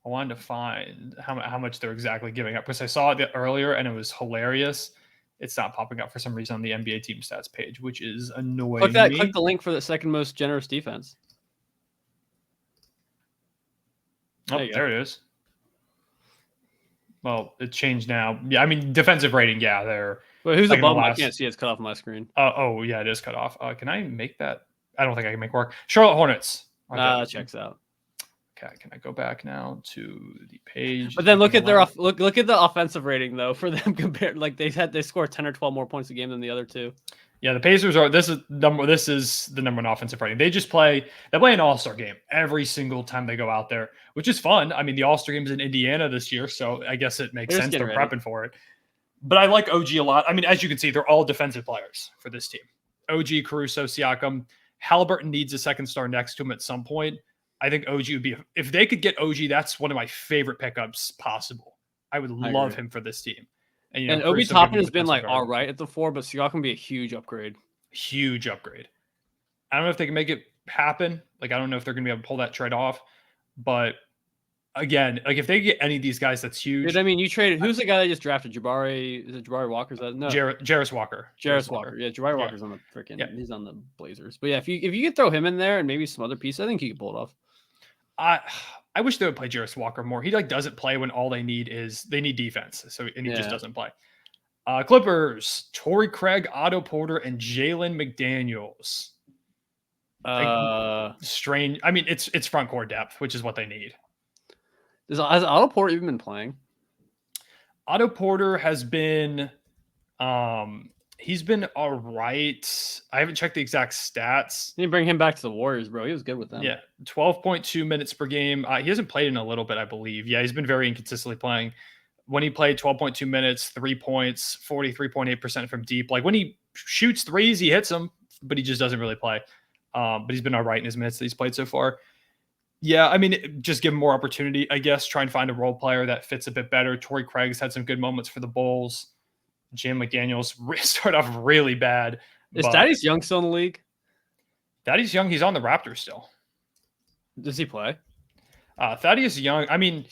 A: I wanted to find how much they're exactly giving up because I saw it earlier and it was hilarious. It's not popping up for some reason on the NBA team stats page, which is annoying.
B: Click the link for the second most generous defense.
A: Oh, there it is. Well, it changed now. Yeah, I mean, defensive rating, yeah, they're...
B: Wait, who's above? I can't see. It's cut off my screen.
A: Oh, yeah, it is cut off. Can I make that? I don't think I can make work. Charlotte Hornets.
B: That checks out.
A: Okay, can I go back now to the page?
B: But then look at their look at the offensive rating though for them compared. Like they score 10 or 12 more points a game than the other two.
A: Yeah, the Pacers are this is the number one offensive rating. They play an all-star game every single time they go out there, which is fun. I mean, the all-star game's in Indiana this year, so I guess it makes sense. They're prepping for it. But I like OG a lot. I mean, as you can see, they're all defensive players for this team. OG, Caruso, Siakam. Halliburton needs a second star next to him at some point. I think OG would be, if they could get OG, that's one of my favorite pickups possible. I would love him for this team.
B: And Obi Toppin has been like all right at the 4, but Siakam can be a huge upgrade.
A: Huge upgrade. I don't know if they can make it happen. Like, I don't know if they're going to be able to pull that trade off. But again, like if they get any of these guys, that's huge.
B: Dude, I mean, you traded. Who's the guy that just drafted Jabari? Is it Jabari Walker? Is that no?
A: Jarris Walker.
B: Jarris Walker. Yeah, Jabari Walker's on the freaking. Yeah. He's on the Blazers. But yeah, if you could throw him in there and maybe some other piece, I think he could pull it off.
A: I wish they would play Jarris Walker more. He doesn't play when all they need defense. And he just doesn't play. Clippers, Torrey Craig, Otto Porter, and Jalen McDaniels. Strange. I mean, it's front court depth, which is what they need.
B: Has Otto Porter even been playing?
A: Otto Porter has been he's been all right. I haven't checked the exact stats.
B: You bring him back to the Warriors, bro. He was good with them.
A: Yeah, 12.2 minutes per game. He hasn't played in a little bit, I believe. Yeah, he's been very inconsistently playing. When he played 12.2 minutes, 3 points, 43.8% from deep. Like when he shoots threes, he hits them, but he just doesn't really play. But he's been all right in his minutes that he's played so far. Yeah, I mean, just give him more opportunity, I guess. Try and find a role player that fits a bit better. Torrey Craig's had some good moments for the Bulls. Jim McDaniels started off really bad.
B: Is Thaddeus Young still in the league?
A: Thaddeus Young, he's on the Raptors still.
B: Does he play?
A: Thaddeus Young, I mean,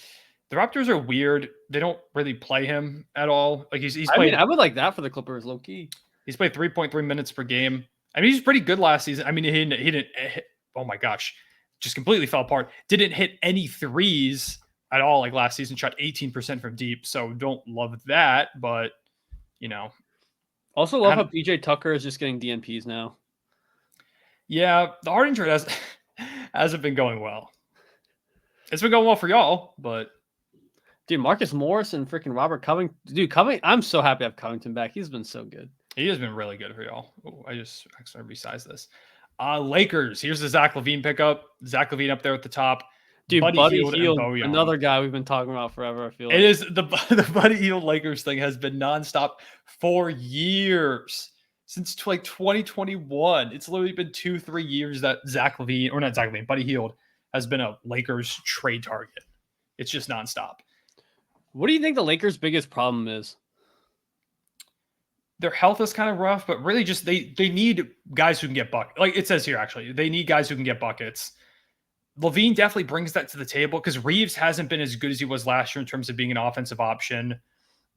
A: the Raptors are weird. They don't really play him at all. Like he's played.
B: I would like that for the Clippers, low key.
A: He's played 3.3 minutes per game. I mean, he's pretty good last season. I mean, he didn't. Oh my gosh, just completely fell apart. Didn't hit any threes at all. Like last season, shot 18% from deep. So don't love that, but you know.
B: Also love how PJ Tucker is just getting DNPs now.
A: Yeah, the Harden trade hasn't been going well. It's been going well for y'all, but
B: dude, Marcus Morris and freaking Robert Covington. Dude, I'm so happy to have Covington back. He's been so good.
A: He has been really good for y'all. Oh, I just actually resize this. Lakers. Here's the Zach LaVine pickup. Zach LaVine up there at the top.
B: Dude, Buddy Hield, another guy we've been talking about forever. I feel like
A: it is the Buddy Hield Lakers thing has been nonstop for years since like 2021. It's literally been 2-3 years that Buddy Hield has been a Lakers trade target. It's just nonstop.
B: What do you think the Lakers' biggest problem is?
A: Their health is kind of rough, but really just they need guys who can get buckets. Like it says here, actually, they need guys who can get buckets. LaVine definitely brings that to the table because Reeves hasn't been as good as he was last year in terms of being an offensive option.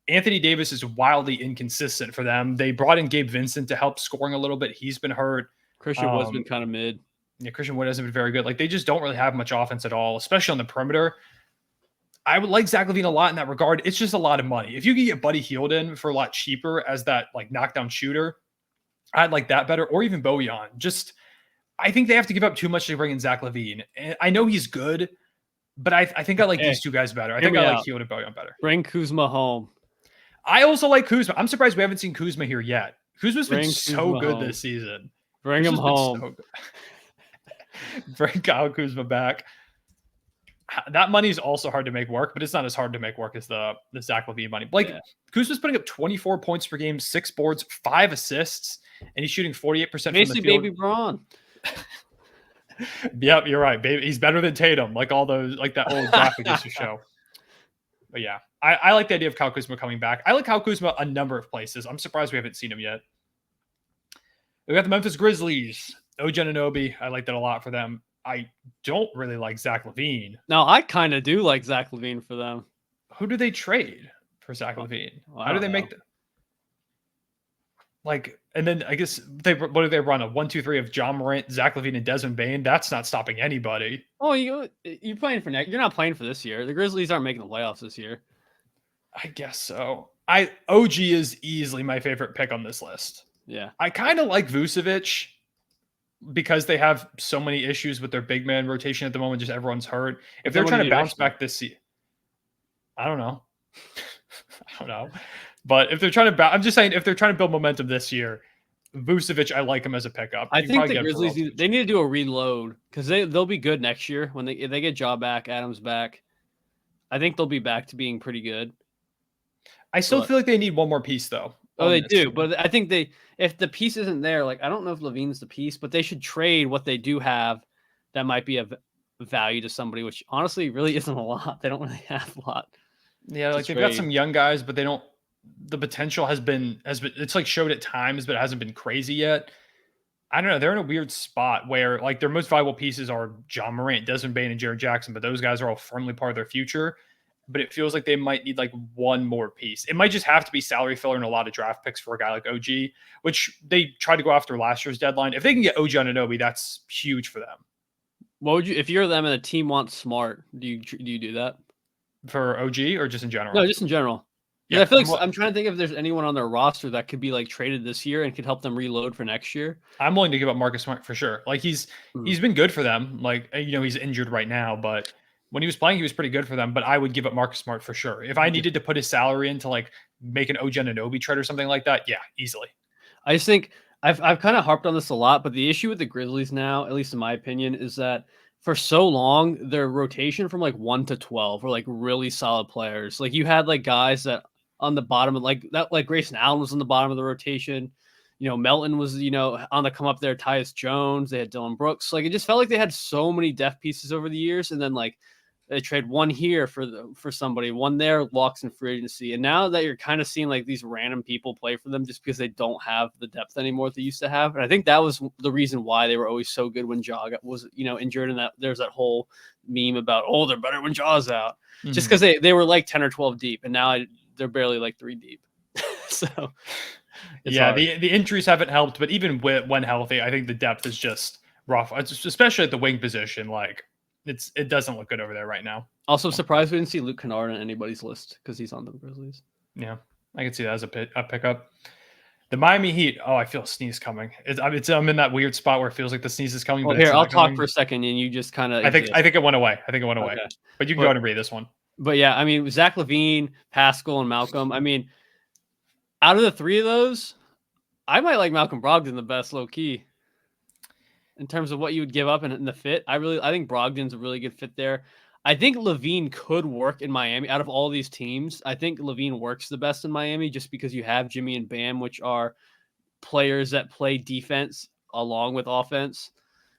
A: Anthony Davis is wildly inconsistent for them. They brought in Gabe Vincent to help scoring a little bit. He's been hurt.
B: Christian Wood's been kind of mid.
A: Yeah, Christian Wood hasn't been very good. Like they just don't really have much offense at all, especially on the perimeter. I would like Zach LaVine a lot in that regard. It's just a lot of money. If you could get Buddy Hield in for a lot cheaper as that like knockdown shooter, I'd like that better. Or even Bojan. Just I think they have to give up too much to bring in Zach LaVine. And I know he's good, but I think I like these two guys better. I think I like Hield and Bojan better.
B: Bring Kuzma home.
A: I also like Kuzma. I'm surprised we haven't seen Kuzma here yet. Kuzma's been so good this season.
B: Bring him home.
A: Bring Kyle Kuzma back. That money is also hard to make work, but it's not as hard to make work as the Zach LaVine money. Like Kuzma's putting up 24 points per game, 6 boards, 5 assists, and he's shooting 48% from the field.
B: Baby Braun.
A: Yep, you're right, baby. He's better than Tatum, like all those, like that old graphic used to show. But yeah, I like the idea of Kyle Kuzma coming back. I like Kyle Kuzma a number of places. I'm surprised we haven't seen him yet. We got the Memphis Grizzlies. OG Anunoby. I like that a lot for them. I don't really like Zach LaVine.
B: No, I kind of do like Zach LaVine for them.
A: Who do they trade for Zach LaVine?
B: Well,
A: how do they make that? Like, and then I guess what do they run? A 1-2-3 of John Morant, Zach LaVine, and Desmond Bane? That's not stopping anybody.
B: Oh, you're playing for next. You're not playing for this year. The Grizzlies aren't making the playoffs this year.
A: I guess so. OG is easily my favorite pick on this list.
B: Yeah.
A: I kind of like Vucevic. because they have so many issues with their big man rotation at the moment, just everyone's hurt. If
B: Then
A: they're
B: what do
A: trying
B: you
A: to
B: do
A: bounce
B: next year?
A: back this season, I don't know. I don't know. But if they're trying to, I'm just saying, if they're trying to build momentum this year, Vucevic, I like him as a pickup.
B: I
A: You
B: think
A: probably
B: the
A: get him for
B: Grizzlies
A: relatively
B: they
A: cheap.
B: need to do a reload because they'll be good next year when if they get Ja back, Adams back. I think they'll be back to being pretty good.
A: I still
B: But
A: feel like they need one more piece though on
B: they
A: this
B: do,
A: team.
B: but I think if the piece isn't there, like I don't know if Levine's the piece, but they should trade what they do have that might be of value to somebody, which honestly really isn't a lot. They don't really have a lot
A: Yeah,
B: to
A: like they've got
B: trade.
A: some young guys, but they don't. The potential has been it's like showed at times, but it hasn't been crazy yet. I don't know. They're in a weird spot where like their most valuable pieces are John Morant, Desmond Bane, and Jared Jackson, but those guys are all firmly part of their future. But it feels like they might need like one more piece. It might just have to be salary filler and a lot of draft picks for a guy like OG, which they tried to go after last year's deadline. If they can get OG Anunoby, that's huge for them.
B: What would you if you're them and the team wants Smart? Do you do that?
A: For OG or just in
B: No,
A: general?
B: just in general. Yeah,
A: Yeah,
B: I feel like I'm trying to think if there's anyone on their roster that could be like traded this year and could help them reload for next year.
A: I'm willing to give up Marcus Smart for sure. Like
B: Mhm.
A: he's been good for them. Like he's injured right now, but when he was playing, he was pretty good for them. But I would give up Marcus Smart for sure. If I
B: Yeah.
A: needed to put his salary into like make an OG Anunoby trade or something like that, yeah, easily.
B: I just think I've kind of harped on this a lot, but the issue with the Grizzlies now, at least in my opinion, is that for so long their rotation from like 1 to 12 were like really solid players. Like you had like guys that on the bottom of like that, like Grayson Allen was on the bottom of the rotation. Melton was, on the come up there. Tyus Jones, they had Dylan Brooks. Like it just felt like they had so many depth pieces over the years, and then like they trade one here for somebody, one there, walks in free agency. And now that you're kind of seeing like these random people play for them just because they don't have the depth anymore that they used to have. And I think that was the reason why they were always so good when Ja was, injured. And that there's that whole meme about, oh, they're better when Ja's out. Just because they were like 10 or 12 deep. And now they're barely like 3 deep. So
A: Yeah,
B: hard.
A: the injuries haven't helped, but even when healthy, I think the depth is just rough. Especially at the wing position. Like it doesn't look good over there right now.
B: Also surprised we didn't see Luke Kennard on anybody's list because he's on the Grizzlies.
A: Yeah, I can see that as a pickup. The Miami Heat. Oh, I feel a sneeze coming. I'm in that weird spot where it feels like the sneeze is coming.
B: Well,
A: But it's
B: here, I'll
A: not
B: talk
A: coming.
B: for a second and you just kind of
A: I think it went away.
B: Okay.
A: But you can go ahead and read this one.
B: But yeah, I mean, Zach LaVine, Pascal, and Malcolm. I mean, out of the 3 of those, I might like Malcolm Brogdon the best, low key, in terms of what you would give up and the fit. I think Brogdon's a really good fit there. I think LaVine could work in Miami. Out of all these teams, I think LaVine works the best in Miami just because you have Jimmy and Bam, which are players that play defense along with offense.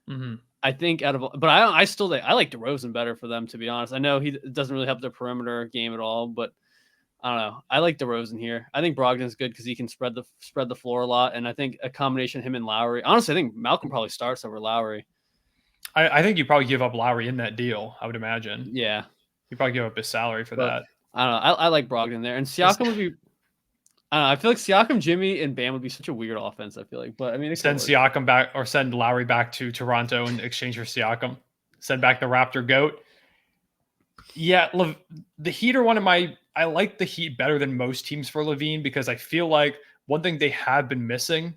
A: Mm-hmm.
B: I think but I still I like DeRozan better for them, to be honest. I know he doesn't really help their perimeter game at all, but I don't know. I like DeRozan here. I think Brogdon's good because he can spread the floor a lot, and I think a combination of him and Lowry. Honestly, I think Malcolm probably starts over Lowry.
A: I think you probably give up Lowry in that deal. I would imagine.
B: Yeah,
A: You probably give up his salary for that.
B: I don't know. I like Brogdon there, and Siakam would be. I don't know. I feel like Siakam, Jimmy, and Bam would be such a weird offense. I feel like, but I mean,
A: Send Siakam back or send Lowry back to Toronto in exchange for Siakam. Send back the Raptor goat. Yeah, the Heat are one of my. I like the Heat better than most teams for LaVine because I feel like one thing they have been missing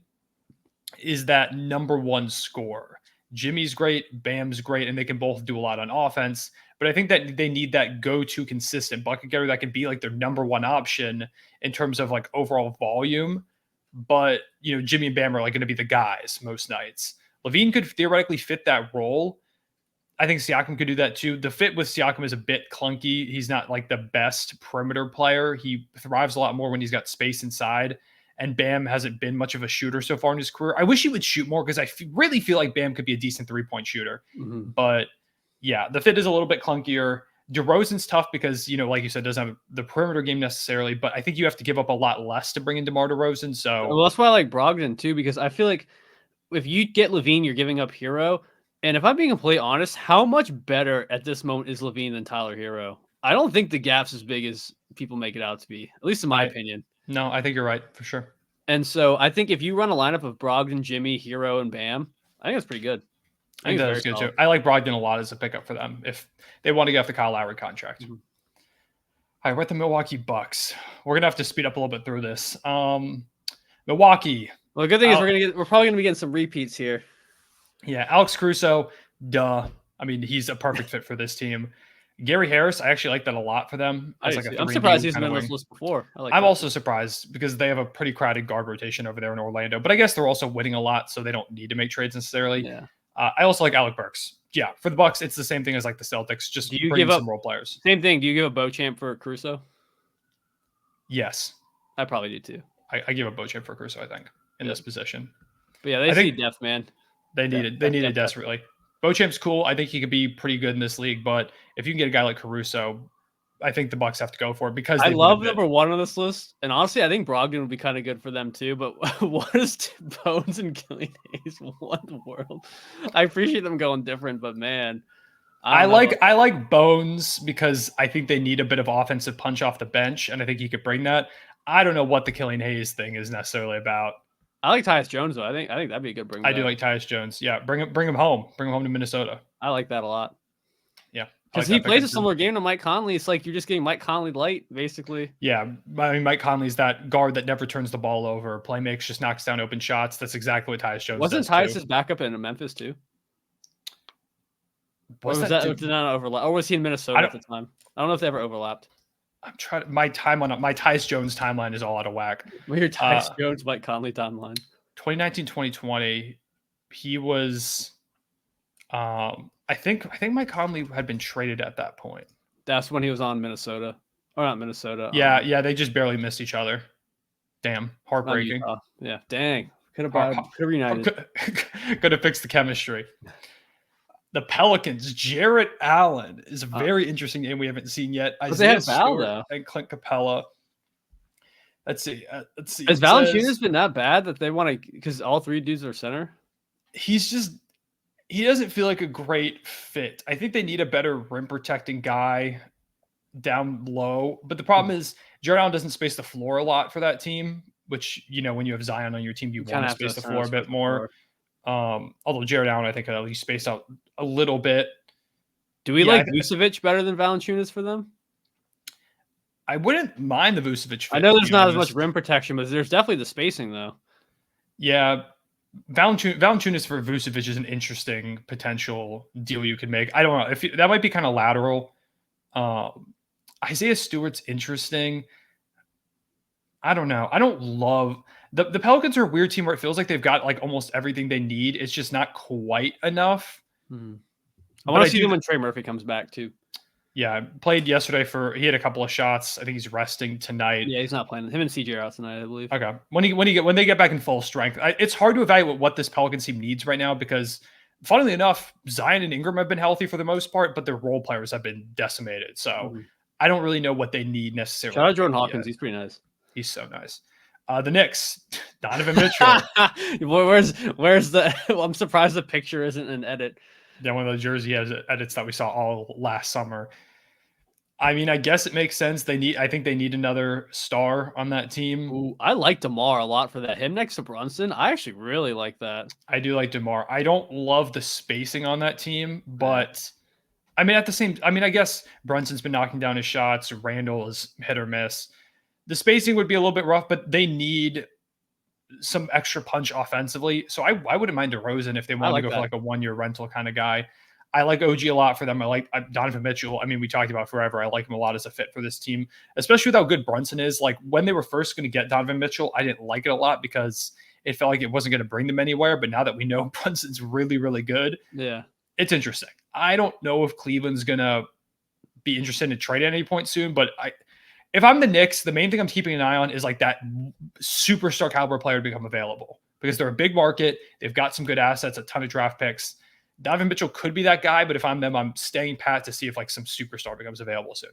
A: is that number one scorer. Jimmy's great, Bam's great, and they can both do a lot on offense. But I think that they need that go-to consistent bucket getter that can be like their number one option in terms of like overall volume. But Jimmy and Bam are like going to be the guys most nights. LaVine could theoretically fit that role. I think Siakam could do that too. The fit with Siakam is a bit clunky. He's not like the best perimeter player. He thrives a lot more when he's got space inside. And Bam hasn't been much of a shooter so far in his career. I wish he would shoot more because I really feel like Bam could be a decent 3-point shooter.
B: Mm-hmm.
A: But yeah, the fit is a little bit clunkier. DeRozan's tough because, like you said, doesn't have the perimeter game necessarily, but I think you have to give up a lot less to bring in DeMar DeRozan. So
B: that's why I like Brogdon too, because I feel like if you get LaVine, you're giving up Hero. And if I'm being completely honest, how much better at this moment is LaVine than Tyler Hero? I don't think the gap's as big as people make it out to be, at least in my opinion.
A: No, I think you're right for sure.
B: And so I think if you run a lineup of Brogdon, Jimmy, Hero, and Bam, I think that's pretty good.
A: I think that's good too. I like Brogdon a lot as a pickup for them if they want to get off the Kyle Lowry contract.
B: Mm-hmm.
A: All right, we're at the Milwaukee Bucks. We're gonna have to speed up a little bit through this. Milwaukee.
B: Well, the good thing is we're probably gonna be getting some repeats here.
A: Yeah, Alex Caruso, duh. I mean, he's a perfect fit for this team. Gary Harris, I actually like that a lot for them
B: I
A: as
B: do
A: like a
B: too. I'm
A: 3 and D
B: surprised he's
A: kind
B: been
A: of
B: on this
A: wing.
B: list before. I like
A: I'm
B: that.
A: also surprised because they have a pretty crowded guard rotation over there in Orlando, but I guess they're also winning a lot, so they don't need to make trades necessarily.
B: Yeah.
A: I also like Alec Burks. Yeah, for the Bucks, it's the same thing as like the Celtics, just
B: Do you
A: bringing
B: give up
A: some role players.
B: same thing? Do you give a Beauchamp for Caruso?
A: Yes,
B: I probably do too.
A: I give a Beauchamp for Caruso, I think, in this position.
B: But yeah, they
A: I
B: see
A: think
B: depth, man.
A: they need it. They need it desperately. Beauchamp's cool. I think he could be pretty good in this league, but if you can get a guy like Caruso, I think the Bucks have to go for it because
B: I
A: they
B: love number 1 on this list, and honestly, I think Brogdon would be kind of good for them too. But what is Bones and Killian Hayes? What in the world? I appreciate them going different, but man,
A: I like Bones because I think they need a bit of offensive punch off the bench, and I think he could bring that. I don't know what the Killian Hayes thing is necessarily about.
B: I like Tyus Jones though. I think that'd be a good bring.
A: I do like Tyus Jones. Yeah, bring him home. Bring him home to Minnesota.
B: I like that a lot.
A: Yeah,
B: because he plays a similar game to Mike Conley. It's like you're just getting Mike Conley light, basically.
A: Yeah, I mean Mike Conley's that guard that never turns the ball over, playmakes, just knocks down open shots. That's exactly what Tyus Jones
B: wasn't
A: does.
B: Tyus' backup in Memphis too? Was that did not overlap, or was he in Minnesota at the time? I don't know if they ever overlapped.
A: I'm trying. My Tyus Jones timeline is all out of whack.
B: Your Tyus Jones, Mike Conley timeline.
A: 2019, 2020, he was. I think Mike Conley had been traded at that point.
B: That's when he was on Minnesota, or not Minnesota.
A: Yeah, they just barely missed each other. Damn, heartbreaking.
B: Yeah, dang. Could have reunited.
A: Could have fixed the chemistry. The Pelicans, Jarrett Allen is a very interesting name we haven't seen yet.
B: But they had Val though,
A: and Clint Capella. Let's see.
B: Has Valanciunas been that bad that they want to? Because all 3 dudes are center.
A: He doesn't feel like a great fit. I think they need a better rim protecting guy down low. But the problem is Jarrett Allen doesn't space the floor a lot for that team, which, when you have Zion on your team, you want to space the floor a bit more. Although Jarrett Allen, I think, could at least space out a little bit.
B: Do we like Vucevic better than Valanciunas for them?
A: I wouldn't mind the Vucevic fit.
B: I know there's not as much rim protection, but there's definitely the spacing, though. Yeah.
A: Valanciunas for Vucevic is an interesting potential deal you could make. I don't know. That might be kind of lateral. Isaiah Stewart's interesting. I don't know. I don't love the Pelicans are a weird team where it feels like they've got like almost everything they need. It's just not quite enough.
B: Mm-hmm. I want to see them when Trey Murphy comes back too.
A: Yeah, played yesterday he had a couple of shots. I think he's resting tonight.
B: Yeah, he's not playing. Him and CJ are out tonight, I believe.
A: Okay. When they get back in full strength, it's hard to evaluate what this Pelicans team needs right now because, funnily enough, Zion and Ingram have been healthy for the most part, but their role players have been decimated. So I don't really know what they need necessarily.
B: Shout out Jordan Hawkins. He's pretty nice.
A: He's so nice. The Knicks, Donovan Mitchell.
B: Where's the? Well, I'm surprised the picture isn't an edit.
A: Yeah, one of the jersey edits that we saw all last summer. I mean, I guess it makes sense. I think they need another star on that team.
B: Ooh, I like DeMar a lot for that. Him next to Brunson, I actually really like that.
A: I do like DeMar. I don't love the spacing on that team, but I mean, I guess Brunson's been knocking down his shots. Randall is hit or miss. The spacing would be a little bit rough, but they need some extra punch offensively. So I wouldn't mind DeRozan if they want to go for like a 1-year rental kind of guy. I like OG a lot for them. I like Donovan Mitchell. I mean, we talked about forever. I like him a lot as a fit for this team, especially with how good Brunson is. Like when they were first going to get Donovan Mitchell, I didn't like it a lot because it felt like it wasn't going to bring them anywhere. But now that we know Brunson's really, really good, it's interesting. I don't know if Cleveland's going to be interested in trade at any point soon, but if I'm the Knicks, the main thing I'm keeping an eye on is like that superstar caliber player to become available because they're a big market. They've got some good assets, a ton of draft picks. Donovan Mitchell could be that guy, but if I'm them, I'm staying pat to see if like some superstar becomes available soon.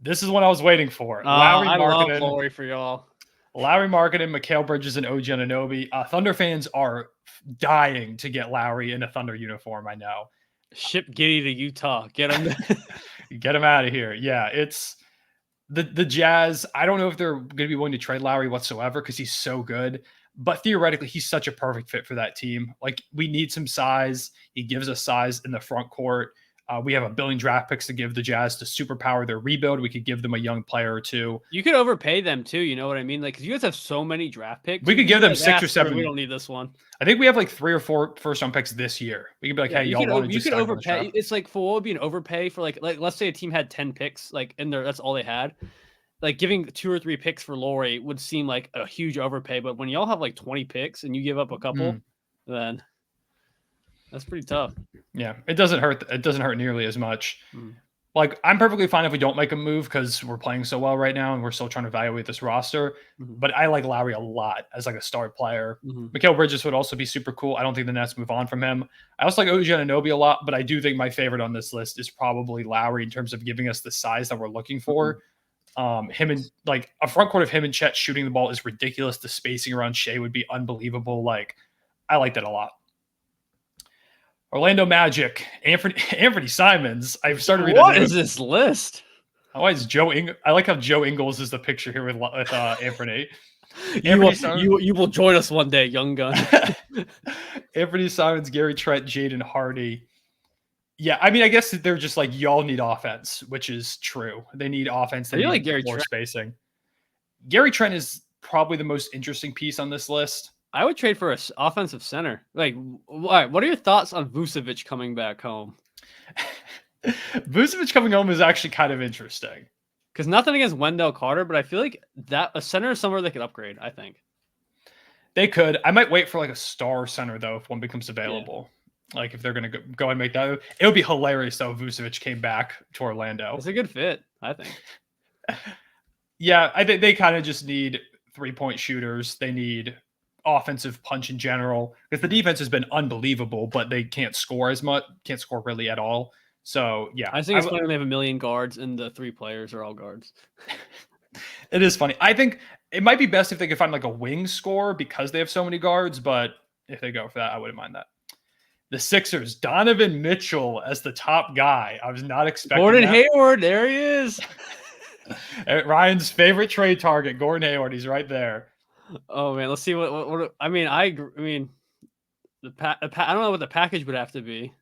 A: This is what I was waiting for.
B: Lowry Markkanen. I love Lowry for y'all.
A: Lowry Markkanen, Mikal Bridges, and OG Anunoby. Thunder fans are dying to get Lowry in a Thunder uniform. I know.
B: Ship Giddey to Utah. Get him.
A: Get him out of here. Yeah, it's the Jazz. I don't know if they're going to be willing to trade Lowry whatsoever because he's so good. But theoretically, he's such a perfect fit for that team. Like, we need some size. He gives us size in the front court. We have a billion draft picks to give the Jazz to superpower their rebuild. We could give them a young player or two.
B: You could overpay them too. You know what I mean? Like, because you guys have so many draft picks.
A: We could give them 6 or 7.
B: We don't need this one.
A: I think we have like 3 or 4 first-round picks this year. We could be like, hey, y'all want to just
B: overpay? It's like, for what would be an overpay for like let's say a team had 10 picks, like in there, that's all they had. Like giving 2 or 3 picks for Lauri would seem like a huge overpay, but when y'all have like 20 picks and you give up a couple, then that's pretty tough.
A: Yeah, it doesn't hurt. It doesn't hurt nearly as much. Like, I'm perfectly fine if we don't make a move because we're playing so well right now and we're still trying to evaluate this roster. But I like Lowry a lot as like a star player. Mikal Bridges would also be super cool. I don't think the Nets move on from him. I also like OG Anunoby a lot, but I do think my favorite on this list is probably Lowry in terms of giving us the size that we're looking for. Him and like a front court of him and Chet shooting the ball is ridiculous. The spacing around Shea would be unbelievable. Like, I like that a lot. Orlando Magic, Anthony Simons. I've started reading.
B: What is this list?
A: Why is Joe? I like how Joe Ingles is the picture here with Anthony.
B: You will join us one day, young gun.
A: Anthony Simons, Gary Trent, Jaden Hardy. Yeah, I mean, I guess they're just like, y'all need offense, which is true. They need offense. They need
B: like Gary
A: more
B: Trent?
A: spacing. Gary Trent is probably the most interesting piece on this list.
B: I would trade for an offensive center. Like, all right, what are your thoughts on Vucevic coming back home?
A: Vucevic coming home is actually kind of interesting.
B: Because nothing against Wendell Carter, but I feel like that a center is somewhere they could upgrade, I think.
A: They could. I might wait for like a star center, though, if one becomes available. Yeah. Like, if they're going to go and make that. It would be hilarious, though, if Vucevic came back to Orlando.
B: It's a good fit, I think.
A: Yeah, I think they kind of just need 3-point shooters. They need offensive punch in general because the defense has been unbelievable, but they can't score as much, can't score really at all. So yeah,
B: I think it's funny when they have a million guards and the 3 players are all guards.
A: It is funny. I think it might be best if they could find like a wing scorer because they have so many guards, but if they go for that, I wouldn't mind that. The Sixers, Donovan Mitchell as the top guy. I was not expecting
B: Gordon
A: that.
B: Hayward, there he is.
A: Ryan's favorite trade target, Gordon Hayward. He's right there.
B: Oh man, let's see what I mean. I mean, I don't know what the package would have to be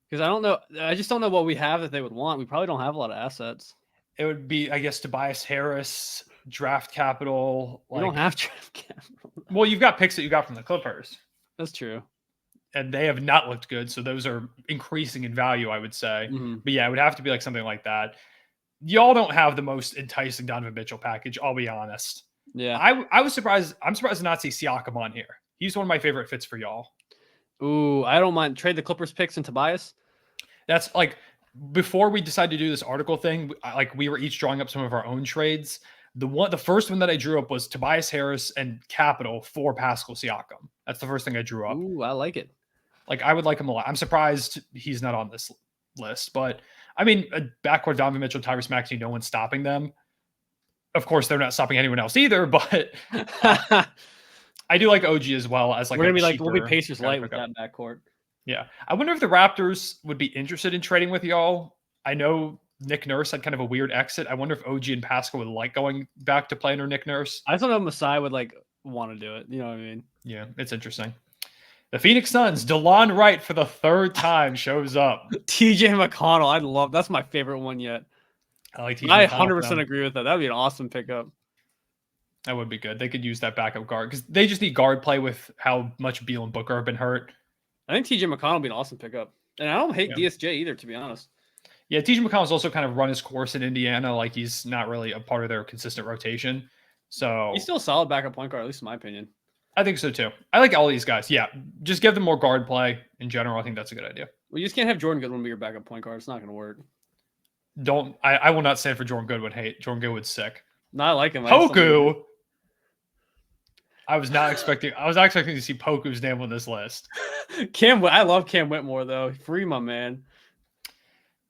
B: because I don't know. I just don't know what we have that they would want. We probably don't have a lot of assets.
A: It would be, I guess, Tobias Harris, draft capital.
B: We don't have draft capital.
A: Well, you've got picks that you got from the Clippers.
B: That's true.
A: And they have not looked good, so those are increasing in value, I would say. But yeah, it would have to be like something like that. Y'all don't have the most enticing Donovan Mitchell package, I'll be honest.
B: Yeah,
A: I was surprised. I'm surprised to not see Siakam on here. He's one of my favorite fits for y'all.
B: Ooh, I don't mind trade the Clippers picks and Tobias.
A: That's like before we decided to do this article thing. Like we were each drawing up some of our own trades. The first one that I drew up was Tobias Harris and capital for Pascal Siakam. That's the first thing I drew up.
B: Ooh, I like it.
A: Like I would like him a lot. I'm surprised he's not on this list, but I mean, a backcourt Donovan Mitchell, Tyrese Maxey, no one's stopping them. Of course, they're not stopping anyone else either, but I do like OG as well as like
B: we're gonna be like we'll be Pacers light with that backcourt.
A: Yeah, I wonder if the Raptors would be interested in trading with y'all. I know Nick Nurse had kind of a weird exit. I wonder if OG and Pascal would like going back to play under Nick Nurse.
B: I don't know if Masai would like want to do it. You know what I mean?
A: Yeah, it's interesting. The Phoenix Suns, DeLon Wright for the 3rd time shows up.
B: TJ McConnell, that's my favorite one yet.
A: I like TJ.
B: I 100% agree with that. That would be an awesome pickup.
A: That would be good. They could use that backup guard because they just need guard play with how much Beal and Booker have been hurt.
B: I think TJ McConnell would be an awesome pickup. And I don't hate DSJ either, to be honest.
A: Yeah, TJ McConnell's also kind of run his course in Indiana. Like he's not really a part of their consistent rotation. So
B: he's still a solid backup point guard, at least in my opinion.
A: I think so too. I like all these guys. Yeah, just give them more guard play in general. I think that's a good idea.
B: Well, you just can't have Jordan Goodwin be your backup point guard. It's not going to work.
A: I will not stand for Jordan Goodwin hate. Jordan Goodwin's sick.
B: No, I like him.
A: Poku. I was not expecting to see Poku's name on this list.
B: I love Cam Whitmore though. Free my man.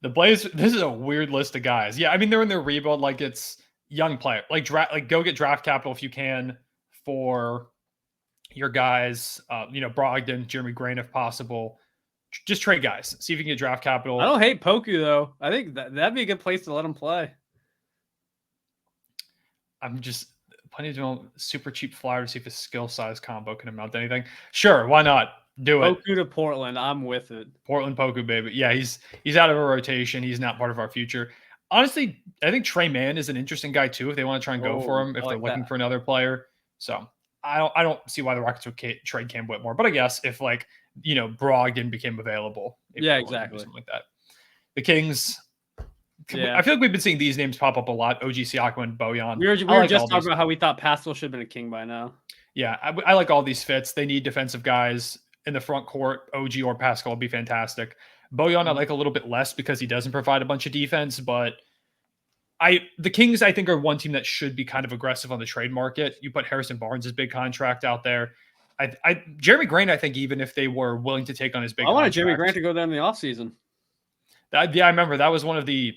A: The Blazers. This is a weird list of guys. Yeah, I mean they're in their rebuild. Like it's young player. Like go get draft capital if you can for your guys. Brogdon, Jeremy Grant if possible. Just trade guys. See if you can get draft capital.
B: I don't hate Poku though. I think that'd be a good place to let him play.
A: I'm just plenty of super cheap flyer to see if his skill size combo can amount to anything. Sure, why not? do it.
B: Poku to Portland. I'm with it.
A: Portland Poku, baby. Yeah, he's out of a rotation. He's not part of our future. Honestly, I think Trey Mann is an interesting guy too. If they want to try and go for him, if they're looking for another player. So I don't see why the Rockets would trade Cam Whitmore. But I guess if Brogdon became available,
B: exactly,
A: something like that. The Kings. Yeah. I feel like we've been seeing these names pop up a lot. OG Siakam and Bojan.
B: We were just talking about how we thought Pascal should have been a King by now.
A: Yeah, I like all these fits. They need defensive guys in the front court. OG or Pascal would be fantastic. Bojan I like a little bit less because he doesn't provide a bunch of defense, but the Kings, I think, are one team that should be kind of aggressive on the trade market. You put Harrison Barnes' big contract out there. Jeremy Grant, I think, even if they were willing to take on his big contract.
B: I wanted Jeremy Grant to go there in the offseason.
A: Yeah, I remember that was one of the.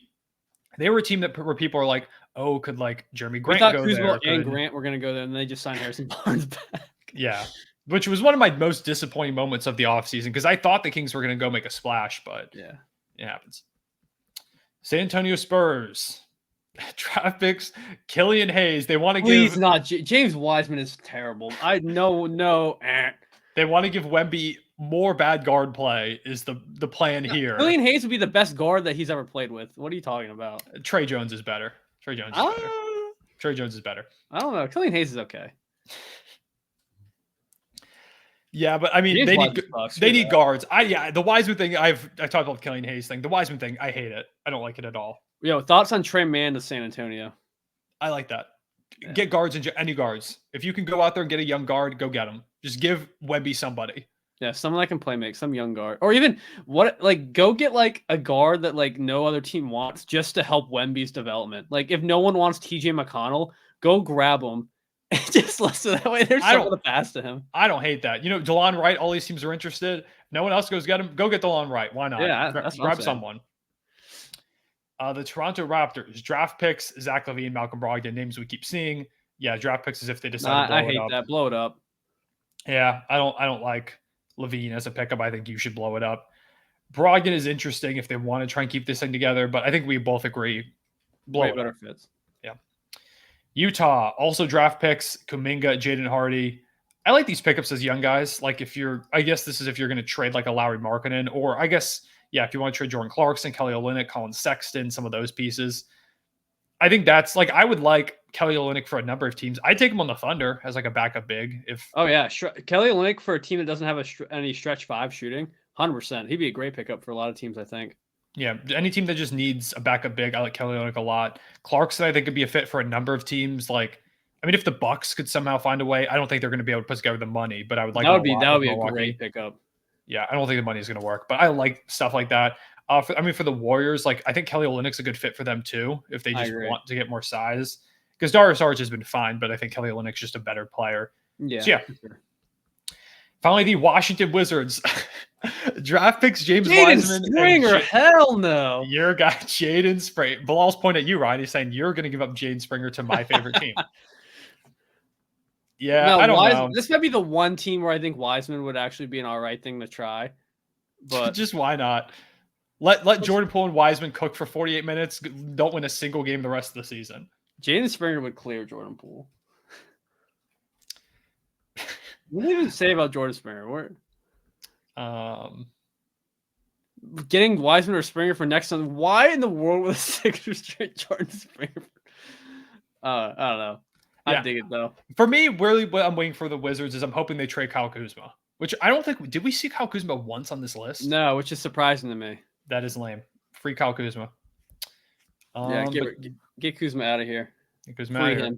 A: They were a team where people are like, "Oh, could Jeremy Grant
B: go
A: there?"
B: Kuzma and Grant were going to go there, and they just signed Harrison Barnes back.
A: Yeah, which was one of my most disappointing moments of the offseason because I thought the Kings were going to go make a splash, but yeah, it happens. San Antonio Spurs draft picks Killian Hayes. They want to
B: give not James Wiseman is terrible. I no.
A: They want to give Wemby more bad guard play is the plan here.
B: Killian Hayes would be the best guard that he's ever played with. What are you talking about?
A: Trey Jones is better. Trey Jones is better.
B: I don't know. Killian Hayes is okay.
A: Yeah, but I mean, they need guards. The Wiseman thing. I talked about the Killian Hayes thing. The Wiseman thing, I hate it. I don't like it at all.
B: Yo, thoughts on Trey Mann to San Antonio?
A: I like that. Yeah. Get guards and any guards. If you can go out there and get a young guard, go get them. Just give Wemby somebody.
B: Yeah, someone that can play make, some young guard. Or even go get a guard that no other team wants just to help Wemby's development. If no one wants TJ McConnell, go grab him and just listen. That way there's someone to pass to him.
A: I don't hate that. DeLon Wright, all these teams are interested. No one else goes get him. Go get DeLon Wright. Why not?
B: Yeah,
A: grab someone. The Toronto Raptors draft picks, Zach LaVine, Malcolm Brogdon, names we keep seeing. Yeah, draft picks as if they decide to blow it up. I hate
B: that. Blow it up.
A: Yeah, I don't like LaVine as a pickup. I think you should blow it up. Brogdon is interesting if they want to try and keep this thing together, but I think we both agree.
B: Way better fits.
A: Yeah. Utah, also draft picks, Kuminga, Jaden Hardy. I like these pickups as young guys. If you're going to trade a Lauri Markkanen, or I guess, if you want to trade Jordan Clarkson, Kelly Olynyk, Colin Sexton, some of those pieces. I think that's I would like Kelly Olynyk for a number of teams. I'd take him on the Thunder as a backup big.
B: Kelly Olynyk for a team that doesn't have any stretch five shooting, 100%. He'd be a great pickup for a lot of teams, I think.
A: Yeah, any team that just needs a backup big, I like Kelly Olynyk a lot. Clarkson, I think, could be a fit for a number of teams. If the Bucks could somehow find a way, I don't think they're going to be able to put together the money, but I would like
B: that would be a great pickup.
A: Yeah, I don't think the money is going to work, but I like stuff like that. For the Warriors, I think Kelly Olynyk's a good fit for them too, if they just want to get more size. Because Darius Saric has been fine, but I think Kelly Olynyk's just a better player.
B: Yeah.
A: So, sure. Finally, the Washington Wizards draft picks James Wiseman.
B: Springer, hell no.
A: Your guy, Jaden Springer. Bilal's pointing at you, Ryan. He's saying you're going to give up Jaden Springer to my favorite team. Yeah, no, I don't know.
B: This might be the one team where I think Wiseman would actually be an all right thing to try. But
A: just why not? Let Jordan Poole and Wiseman cook for 48 minutes. Don't win a single game the rest of the season.
B: Jaden Springer would clear Jordan Poole. What do you even say about Jordan Springer? Getting Wiseman or Springer for next time. Why in the world would a Sixers trade Jordan Springer? I don't know. I dig it though.
A: For me, really, what I'm waiting for the Wizards is I'm hoping they trade Kyle Kuzma, which I don't think. Did we see Kyle Kuzma once on this list?
B: No, which is surprising to me.
A: That is lame. Free Kyle Kuzma.
B: Get Kuzma out of here.
A: Get Kuzma out of here.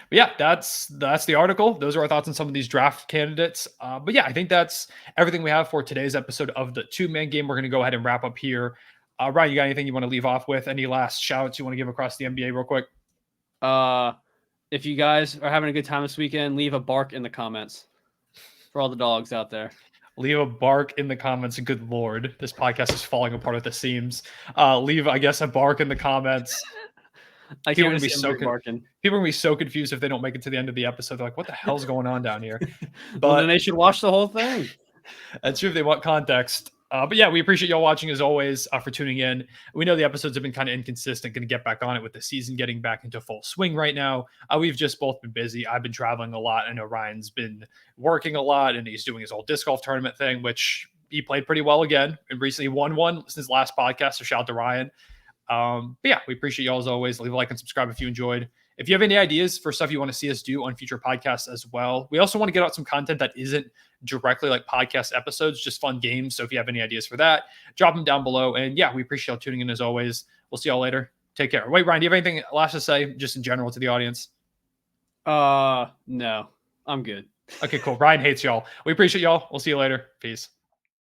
A: But yeah, that's the article. Those are our thoughts on some of these draft candidates. But yeah, I think that's everything we have for today's episode of the Two-Man Game. We're going to go ahead and wrap up here. Ryan, you got anything you want to leave off with? Any last shout-outs you want to give across the NBA real quick?
B: If you guys are having a good time this weekend, leave a bark in the comments for all the dogs out there.
A: Leave a bark in the comments. Good Lord, this podcast is falling apart at the seams. Leave, I guess, a bark in the comments. People are going to be so confused if they don't make it to the end of the episode. They're like, what the hell's going on down here?
B: But then they should watch the whole thing.
A: That's true if they want context. But yeah, we appreciate y'all watching as always, for tuning in. We know the episodes have been kind of inconsistent. Going to get back on it with the season getting back into full swing right now. We've just both been busy. I've been traveling a lot. I know Ryan's been working a lot, and he's doing his whole disc golf tournament thing, which he played pretty well again and recently won one since last podcast. So shout out to Ryan. But yeah, we appreciate y'all as always. Leave a like and subscribe if you enjoyed. If you have any ideas for stuff you want to see us do on future podcasts as well, we also want to get out some content that isn't directly like podcast episodes, just fun games. So if you have any ideas for that, drop them down below. And yeah, we appreciate y'all tuning in as always. We'll see y'all later. Take care. Wait, Ryan, do you have anything last to say just in general to the audience?
B: No, I'm good.
A: Okay, cool. Ryan hates y'all. We appreciate y'all. We'll see you later. Peace.